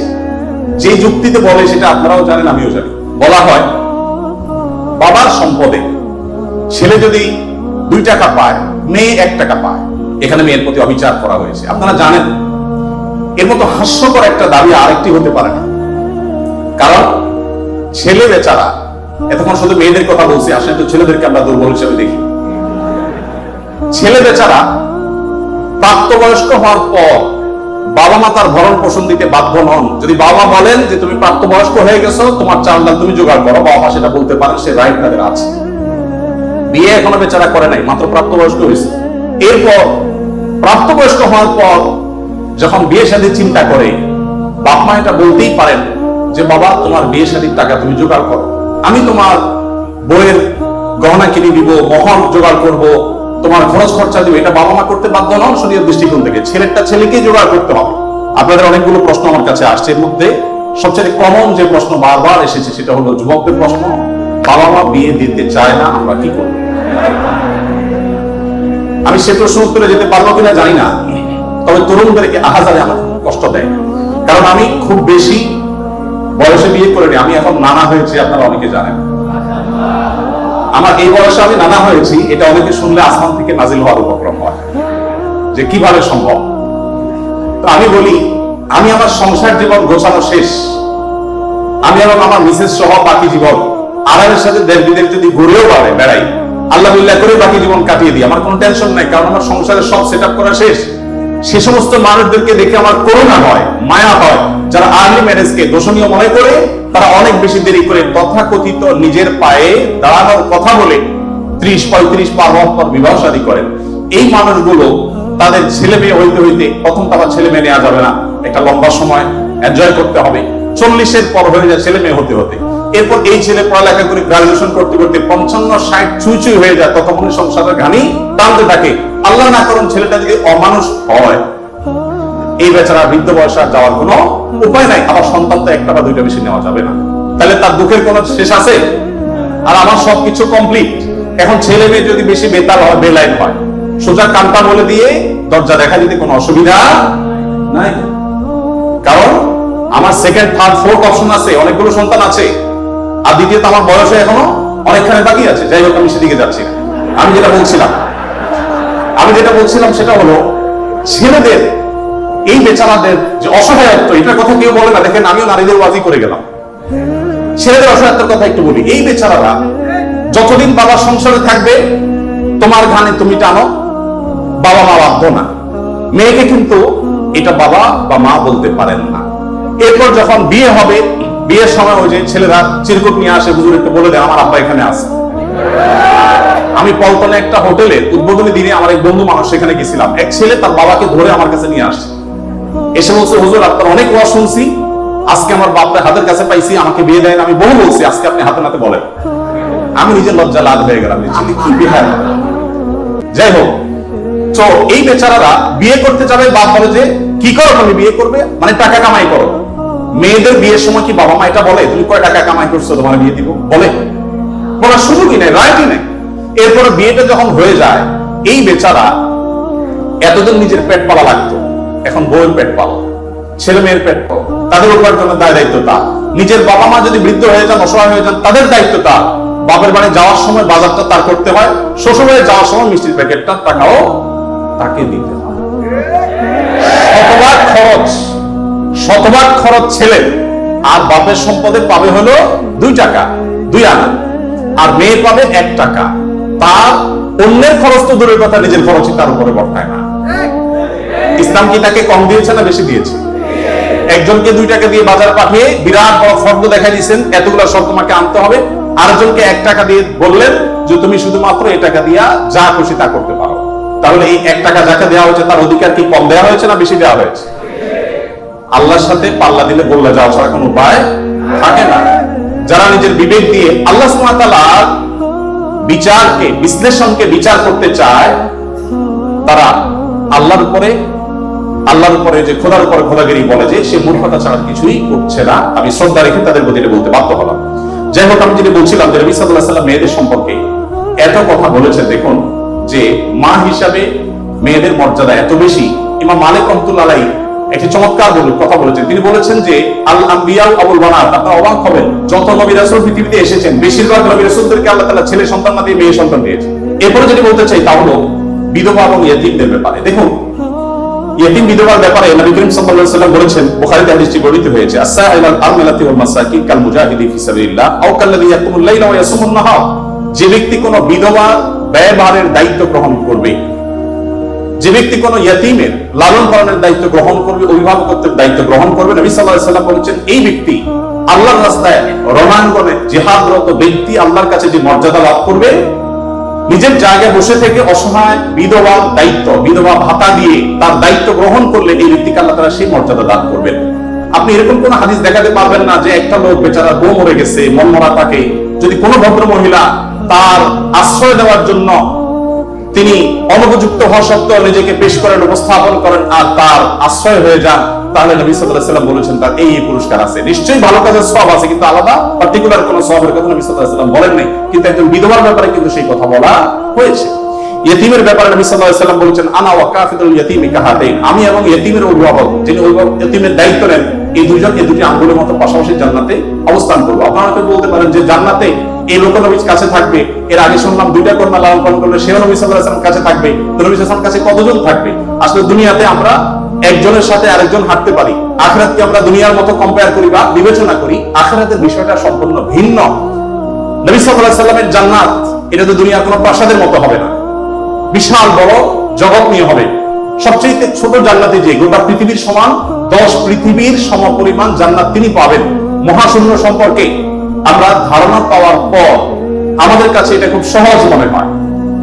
যে যুক্তিতে বলে সেটা আপনারাও জানেন আমিও জানি, বলা হয় বাবার সম্পদে ছেলে যদি 2 টাকা পায়, মেয়ে 1 টাকা পায়, এখানে মেয়ের প্রতি অবিচার করা হয়েছে। আপনারা জানেন এর মতো হাস্যকর একটা দাবি আরেকটি হতে পারে না, কারণ ছেলে বেচারা, এতক্ষণ শুধু মেয়েদের কথা বলছি, আসলে তো ছেলেদেরকে আমরা দুর্বল হিসেবে দেখি। ছেলে বেচারা প্রাপ্তবয়স্ক হওয়ার পর বাবা মা তার ভরণ পোষণ দিতে বাধ্য নন। যদি বাবা বলেন যে তুমি প্রাপ্তবয়স্ক হয়ে গেছো, তোমার চাল তুমি জোগাড় করো, বাবা মা সেটা বলতে পারেন, সে রাইট তাদের আছে। বিয়ে এখনো বেচারা করে নাই, মাত্র প্রাপ্তবয়স্ক হয়েছে। এরপর প্রাপ্তবয়স্ক হওয়ার পর যখন বিয়ে শাদীর চিন্তা করে, বাপ মা এটা বলতেই পারেন যে বাবা তোমার বিয়ে শাদীর টাকা তুমি জোগাড় করো, আমি তোমার বইয়ের গহনা কিনে দিব, মহর জোগাড় করব, তোমার খরচ খরচা দিব। এটা বাবা মা করতে বাধ্য নন শরীয়ত দৃষ্টিকোণ থেকে, ছেলেরটা ছেলেকে জোগাড় করতে হবে। আপনাদের অনেকগুলো প্রশ্ন আমার কাছে আসছে, এর মধ্যে সবচেয়ে কমন যে প্রশ্ন বারবার এসেছে সেটা হলো যুবকদের প্রশ্ন, বাবা মা বিয়ে দিতে চায় না, আমরা কি করব? আমি সে প্রশ্ন উত্তরে যেতে পারবো কিনা জানি না, তবে তরুণদেরকে আহাজারে আমার কষ্ট দেয়, কারণ আমি খুব বেশি বয়সে বিয়ে করিনি, আমি এখন নানা হয়েছি, আপনারা অনেকে জানেন। আমার এই বয়সে আমি নানা হয়েছি, এটা অনেকে শুনলে আসমান থেকে নাজিল হওয়ার উপক্রম হয় যে কিভাবে সম্ভব। তো আমি বলি, আমি আমার সংসার জীবন গোছানো শেষ, আমি এবং আমার মিসেস সহ বাকি জীবন আরামের সাথে দেশ বিদেশ যদি ঘুরেও বেড়াই, আল্লাহ বিল্লাহ করে বাকি জীবন কাটিয়ে দিই, আমার কোনো টেনশন নাই, কারণ আমার সংসারের সব সেট আপ করা শেষ। সে সমস্ত মানুষদেরকে দেখে আমার করুণা হয়, মায়া হয়, যারা আর্লি ম্যারেজকে দোষণীয় মনে করে, তারা অনেক বেশি দেরি করে তথাকথিত নিজের পায়ে দাঁড়ানোর কথা বলে 30-35 পার হওয়ার পর বিবাহ শাদী করেন। এই মানুষগুলো তাদের ছেলে মেয়ে হইতে হইতে, প্রথম তারা ছেলে মেয়ে নেওয়া যাবে না, একটা লম্বা সময় এনজয় করতে হবে, 40-এর পর হয়ে যায় ছেলে মেয়ে হতে হতে। এরপর এই ছেলে পড়ালেখা করে গ্রাজুয়েশন করতে করতে 55-60 ছুঁই হয়ে যায়, ততক্ষণ সংসারের ঘানি টানতে থাকে। আল্লাহ না করুন ছেলেটা যদি অমানুষ হয়, এই বেচারা বৃদ্ধ বয়সে যাওয়ার কোনো উপায় নাই। আবার সন্তান তো 1টা বা 2টা বেশি নেওয়া যাবে না, তাহলে তার দুঃখের কোনো শেষ আছে? আর আমার সবকিছু কমপ্লিট। এখন ছেলে মেয়ে যদি বেশি বেতাল হয়, বেলাইন হয়, সোজা কান্তা বলে দিয়ে দরজা দেখা দিতে কোনো অসুবিধা নাই, কারণ আমার সেকেন্ড থার্ড ফোর্থ অপশন আছে, অনেকগুলো সন্তান আছে। আর দ্বিতীয়ত আমার বয়সে এখনো অনেকখানি বাকি আছে। যাই হোক, আমি সেদিকে যাচ্ছি না। আমি যেটা বলছিলাম সেটা হলো ছেলেদের এই বেচারাদের যে অসহায়ত্ব, এটার কথা কেউ বলে না। দেখেন, আমিও নারীদের ওয়াজি করে গেলাম। ছেলেদের অসহায়ত্বের কথা একটু বলি। এই বেচারারা যতদিন বাবা সংসারে থাকবে, তোমার ঘানে তুমি টানো, বাবা মা বাধ্য না। মেয়েকে কিন্তু এটা বাবা বা মা বলতে পারেন না। এরপর যখন বিয়ে হবে, বিয়ের সময় ওই যে ছেলেরা চিরকুট নিয়ে আসে, হুজুর একটু বলে দেন আমার আব্বা এখানে আছে। আমি পল্টনে একটা হোটেলে উদ্বোধনী দিনে আমার এক বন্ধু মানুষ সেখানে গেছিলাম। এক ছেলে তার বাবাকে ধরে আমার কাছে নিয়ে আসছে, এসে বলছে, হুজুর আপনার অনেক ওয়াজ শুনছি, আজকে আমার বাপটা হাতের কাছে পাইছি, আমাকে বিয়ে দেন। আমি বহু বলছি, আজকে আপনি হাতে নাতে বলেন। আমি নিজের লজ্জা লাল হয়ে গেলাম, কি বিহার। যাই হোক, তো এই বেচারারা বিয়ে করতে যাবে, বাপ বলে যে কি করো তুমি, বিয়ে করবে মানে টাকা কামাই করো। মেয়েদের বিয়ের সময় কি বাবা মা এটা বলে তুমি কয় টাকা কামাই করছো তোমার বিয়ে দিব? বলার সুযোগই নেই, রাইটই নেই। এরপরে বিয়েটা যখন হয়ে যায়, এই বেচারা এতদিন নিজের পেট পালা লাগতো, এখন বউয়ের পেট পালো, ছেলে মেয়ের পেট পালো, তাদের উপার্জনের দায় দায়িত্ব তার। নিজের বাবা মা যদি বৃদ্ধ হয়ে যান, অসহায় হয়ে যান, তাদের দায়িত্ব তার। বাপের বাড়ি যাওয়ার সময় বাজারটা তার করতে হয়, শ্বশুর বাড়ি যাওয়ার সময় মিষ্টির প্যাকেটটা টাকাও তাকে দিতে হয়। শতভাগ খরচ ছেলে, আর বাপের সম্পদে পাবে হলো 2 টাকা 2 আনা, আর মেয়ে পাবে 1 টাকা। তার অন্যের খরচ তো দূরের কথা, নিজের খরচই তার উপরে বর্তায় না। ইসলাম কি তাকে কম দিয়েছে না বেশি দিয়েছে? একজনকে 2 টাকা দিয়ে বাজার পাঠিয়ে বিরাট বড় ফর্দ দেখা দিয়েছেন, এতগুলো সব তোমাকে আনতে হবে। আরেকজনকে 1 টাকা দিয়ে বললেন যে তুমি শুধুমাত্র এই টাকা দিয়া যা খুশি তা করতে পারো। তাহলে এই 1 টাকা যাকে দেওয়া হয়েছে তার অধিকার কি কম দেওয়া হয়েছে না বেশি দেওয়া হয়েছে? আল্লাহর সাথে পাল্লা দিলে বললে যাওয়া ছাড়া কোনো উপায় থাকে না। যারা নিজের বিবেক দিয়ে আল্লাহ সুবহানাহু ওয়া তাআলার বিচারকে, বিশ্লেষণকে বিচার করতে চায়, তারা আল্লাহর উপরে যে খোদার উপরে খোদাগিরি বলে, যে সে মূর্খতা ছাড়া কিছুই করছে না। আমি শ্রদ্ধা রেখে তাদের প্রতি বলতে বাধ্য হলাম। যাই হোক, আমি যেটা বলছিলাম যে নবী সাল্লাল্লাহু আলাইহি ওয়াসাল্লাম মেয়েদের সম্পর্কে এত কথা বলেছেন। দেখুন যে মা হিসাবে মেয়েদের মর্যাদা এত বেশি। ইমাম মালিক রাহমাতুল্লাহ আলাইহি একটি চমৎকার কথা বলেছেন। তিনি বলেছেন যে আল আম্বিয়া আবুল বানাত, আপনারা অবাক হবেন, যত নবী রাসূল পৃথিবীতে এসেছেন বেশিরভাগ নবী রাসূলদেরকে আল্লাহ তাআলা ছেলে সন্তান না দিয়ে মেয়ে সন্তান দিয়েছেন। এরপরে যদি বলতে চাই তা হলো বিধবা এবং ইয়েতিমদের ব্যাপারে। দেখুন, ইয়েতিম বিধবার ব্যাপারে নবী করিম সাল্লাল্লাহু আলাইহি ওয়াসাল্লাম বলেছেন, বুখারীতে হাদিসটি বর্ণিত হয়েছে, আস-সাইলাল আরমালাতি ওয়াল মাসাকিন কাল মুজাহিদি ফি সাবিলিল্লাহ আও কাল্লাযী ইয়াকুমুল লাইলা ওয়া ইয়াসুমুন নাহার। যে ব্যক্তি কোনো বিধবা ব্যয়ভারের দায়িত্ব গ্রহণ করবে, যে ব্যক্তি কোনো ইয়েতিমের লালন পালনের দায়িত্ব গ্রহণ করবে, অভিভাবকত্বের দায়িত্ব গ্রহণ করবে, নবী সাল্লাল্লাহু আলাইহি ওয়াসাল্লাম বলেছেন এই ব্যক্তি আল্লাহর রাস্তায় রণাঙ্গনে জিহাদরত ব্যক্তি আল্লাহর কাছে যে মর্যাদা লাভ করবে, নিজের জায়গায় বসে থেকে অসহায় বিধবার দায়িত্ব, বিধবা ভাতা দিয়ে তার দায়িত্ব গ্রহণ করলে এই ব্যক্তিকে আল্লাহ তাআলা সেই মর্যাদা দান করবেন। আপনি এরকম কোন হাদিস দেখাতে পারবেন না যে একটা লোক বেচারা বউ মরে গেছে, মন মরা থাকে, যদি কোনো ভদ্র মহিলা তার আশ্রয় দেওয়ার জন্য তিনি অনুপযুক্ত হওয়া সত্ত্বেও নিজেকে পেশ করেন, উপস্থাপন করেন, আর তার আশ্রয় হয়ে যান, তাহলে নবী সাল্লাল্লাহু আলাইহি ওয়াসাল্লাম বলেছেন তার এই পুরস্কার আছে। নিশ্চয়ই ভালো কাজের সওয়াব আছে, কিন্তু আলাদা পার্টিকুলার কোনো সওয়াবের কথা নবী সাল্লাল্লাহু আলাইহি ওয়াসাল্লাম বলেন নাই। কিন্তু একজন বিধবার ব্যাপারে কিন্তু সেই কথা বলা হয়েছে। ইয়েতিমের ব্যাপারে নবী সাল্লাল্লাহু আলাইহি ওয়াসাল্লাম বলেছেন, আনা ওয়া কাফিতুল ইয়াতীমি কাহাতাইন, আমি এবং ইয়েতিমের অভিভাবক, যিনি ইয়েতিমের দায়িত্ব নেন, এই দুটি আঙ্গুলের মতো পাশাপাশি জান্নাতে অবস্থান করবো। আপনারা হয়তো বলতে পারেন যে জান্নাতে এই লোক নবীর কাছে থাকবে, এর আগে শুনলাম 2টা কন্যা লালন পালন করবে, সেও নবী সাল্লাল্লাহু আলাইহি ওয়াসাল্লাম কাছে থাকবে, তো নবী সাল্লাল্লাহু আলাইহি ওয়াসাল্লাম কাছে কতজন থাকবে? আসলে দুনিয়াতে আমরা একজনের সাথে আরেকজন হাঁটতে পারি, আখিরাতকে আমরা দুনিয়ার মতো কম্পেয়ার করি বা বিবেচনা করি, আখিরাতের বিষয়টা সম্পূর্ণ ভিন্ন। নবী সাল্লাল্লাহু আলাইহি ওয়াসাল্লামের জান্নাত এটা তো দুনিয়ার কোনো প্রাসাদের মতো হবে না, বিশাল বড় জগৎ নিয়ে হবে। সবচেয়ে ছোট জান্নাতে যে গোটা পৃথিবীর সমান 10 পৃথিবীর সমপরিমাণ জান্নাত তিনি পাবেন। মহাশূন্য সম্পর্কে আমরা ধারণা পাওয়ার পর আমাদের কাছে এটা খুব সহজ মনে হয়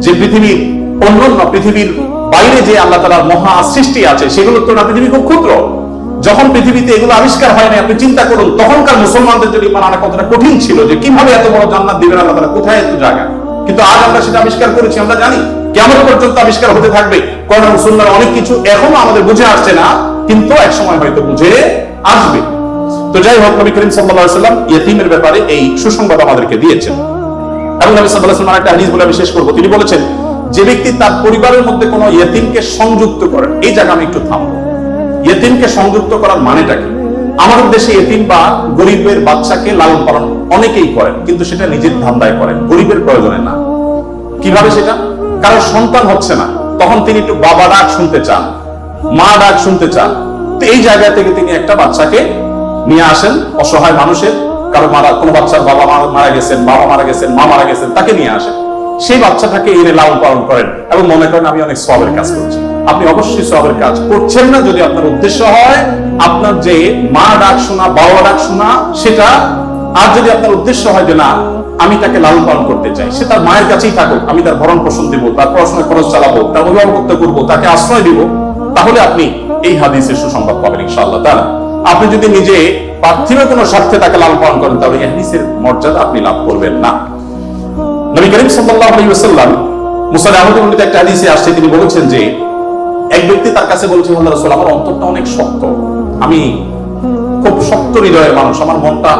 যে পৃথিবীর অন্যান্য পৃথিবীর বাইরে যে আল্লাহ তাআলার মহা সৃষ্টি আছে সেগুলোর তুলনায় পৃথিবী খুব ক্ষুদ্র। যখন পৃথিবীতে এগুলো আবিষ্কার হয় না, আপনি চিন্তা করুন তখনকার মুসলমানদের যদি মানা কতটা কঠিন ছিল, যে কিভাবে এত বড় জান্নাত দিবেন আল্লাহ তাআলা, কোথায় এত জায়গা। কিন্তু আজ আমরা সেটা আবিষ্কার করেছি, আমরা জানি কিয়ামত পর্যন্ত আবিষ্কার হতে থাকবে। কোরআন ও সুন্নাহর অনেক কিছু এখনো আমাদের বুঝে আসছে না, কিন্তু এক সময় হয়তো বুঝে আসবে। তো যাই হোক, নবী করিম সাল্লাল্লাহু আলাইহি ওয়াসাল্লাম ইয়েতিমের ব্যাপারে এই সুসংবাদ আমাদেরকে দিয়েছেন। এবং নবী সাল্লাল্লাহু আলাইহি ওয়াসাল্লাম একটা হাদিস বলে আমি শেষ করব। তিনি বলেছেন, যে ব্যক্তি তার পরিবারের মধ্যে কোনো ইয়েতিমকে সংযুক্ত করেন, এই জায়গা আমি একটু থামবো। ইয়েতিমকে সংযুক্ত করার মানেটা কি? আমাদের দেশে ইয়েতিম বা গরিবের বাচ্চাকে লালন পালন অনেকেই করেন, কিন্তু সেটা নিজের ধান্দায় করেন, গরিবের প্রয়োজনে না। কিভাবে সেটা? কারণ সন্তান হচ্ছে না, তখন তিনি একটু বাবা ডাক শুনতে চান, মা ডাক শুনতে চান। তো এই জায়গা থেকে তিনি একটা বাচ্চাকে নিয়ে আসেন, অসহায় মানুষের, কারো কোনো বাচ্চার বাবা মারা গেছেন, বাবা মারা গেছেন, মা মারা গেছেন, তাকে নিয়ে আসেন। সেই বাচ্চাটাকে এনে লালন পালন করেন এবং মনে করেন আমি অনেক সওয়াবের কাজ করছি। আপনি অবশ্যই সওয়াবের কাজ করছেন না যদি আপনার উদ্দেশ্য হয় আপনার যে মা ডাক শোনা, বাবা ডাক শোনা সেটা, আর যদি আপনার উদ্দেশ্য হয় যে না আমি তাকে লালন পালন করতে চাই, সে তার মায়ের কাছেই থাকুক, আমি তার ভরণ পোষণ দিব, তার পড়াশোনার খরচ চালাবো, তার অভিভাবকত্ব করবো, তাকে আশ্রয় দিব, তাহলে আপনি এই হাদিসের সুসংবাদ পাবেন ইনশাআল্লাহ তাআলা। আপনি যদি নিজে পার্থিব কোনো স্বার্থে তাকে লালন পালন করেন তাহলে এই হাদিসের মর্যাদা আপনি লাভ করবেন না। নবী করিম সাল্লাল্লাহু আলাইহি ওয়াসাল্লাম মুসনাদ আহমদ বর্ণিত একটা হাদিসে আসছে, তিনি বলেছেন যে এক ব্যক্তি তার কাছে বলেছে, আল্লাহ রাসূল আমার অন্তরটা অনেক শক্ত, আমি খুব শক্ত হৃদয়ের মানুষ, আমার মনটা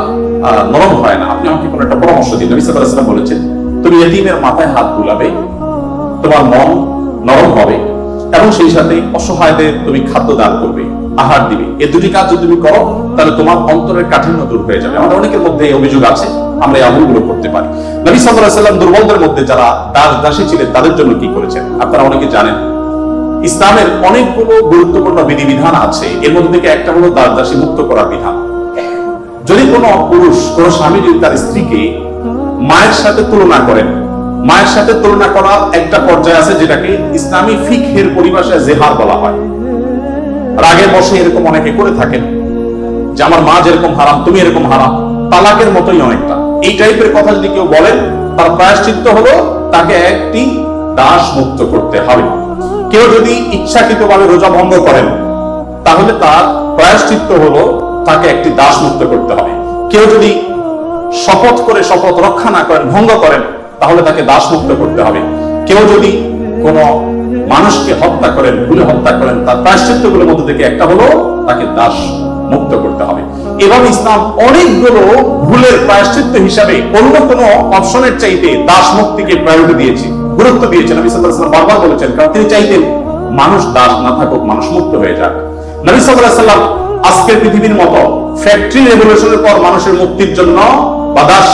নরম হয় না, আপনি আমাকে কোনো একটা পরামর্শ দিন। নবী সাল্লাল্লাহু আলাইহি ওয়াসাল্লাম বলেছেন তুমি ইতিমের মাথায় হাত বুলাবে, তোমার মন নরম হবে এবং সেই সাথে অসহায়দের তুমি খাদ্য দান করবে, আহার দিবে। এই দুটি কাজ যদি তুমি করো তাহলে তোমার অন্তরের কাঠিন্য দূর হয়ে যাবে। আমাদের অনেকের মধ্যে এই অভিযোগ আছে, আমরা এই আমলগুলো করতে পারি। নবী সাল্লাল্লাহু আলাইহি ওয়াসাল্লাম দুর্বলদের মধ্যে যারা দাস দাসী ছিলেন তাদের জন্য কি করেছেন আপনারা অনেকে জানেন। ইসলামের অনেকগুলো গুরুত্বপূর্ণ বিধিবিধান আছে, এর মধ্যে থেকে একটা হলো দাস দাসী মুক্ত করার বিধান। যদি কোনো পুরুষ, কোনো স্বামী যদি তার স্ত্রীকে মায়ের সাথে তুলনা করেন, মায়ের সাথে তুলনা করার একটা পর্যায়ে আছে যেটাকে ইসলামী ফিকহের পরিভাষায় জেহার বলা হয়। রাগে বসে এরকম অনেকে করে থাকেন যে আমার মা যেরকম হারাম তুমি এরকম হারাম, তালাকের মতোই অনেকটা। এই টাইপের কথা যদি কেউ বলেন তার প্রায়শ্চিত্ত হলো তাকে একটি দাস মুক্ত করতে হবে। কেউ যদি ইচ্ছাকৃতভাবে রোজা ভঙ্গ করেন তাহলে তার প্রায়শ্চিত্ত হলো তাকে একটি দাস মুক্ত করতে হবে। কেউ যদি শপথ করে শপথ রক্ষা না করেন, ভঙ্গ করেন, তাহলে তাকে দাস মুক্ত করতে হবে। কেউ যদি কোন মানুষকে হত্যা করেন, ভুলে হত্যা করেন, তার প্রায়শ্চিত্তগুলোর মধ্যে থেকে একটা হলো তাকে দাস মুক্ত করতে হবে। এভাবে ইসলাম অনেকগুলো ভুলের প্রায়শ্চিত্ত হিসাবে অন্য কোনো অপশনের চাইতে দাস মুক্তিকে প্রায়োরিটি দিয়েছে, গুরুত্ব দিয়েছেন। নবী সাল্লাল্লাহু আলাইহি ওয়াসাল্লাম বারবার বলেছেন, কারণ তিনি চাইতেন মানুষ দাস না থাকুক, মানুষ মুক্ত হয়ে যাক। নবী সাল্লাল্লাহু আলাইহি ওয়াসাল্লাম আজকের পৃথিবীর মতো ফ্যাক্টরি রেভলিউশনের পর মানুষের মুক্তির জন্য বা দাস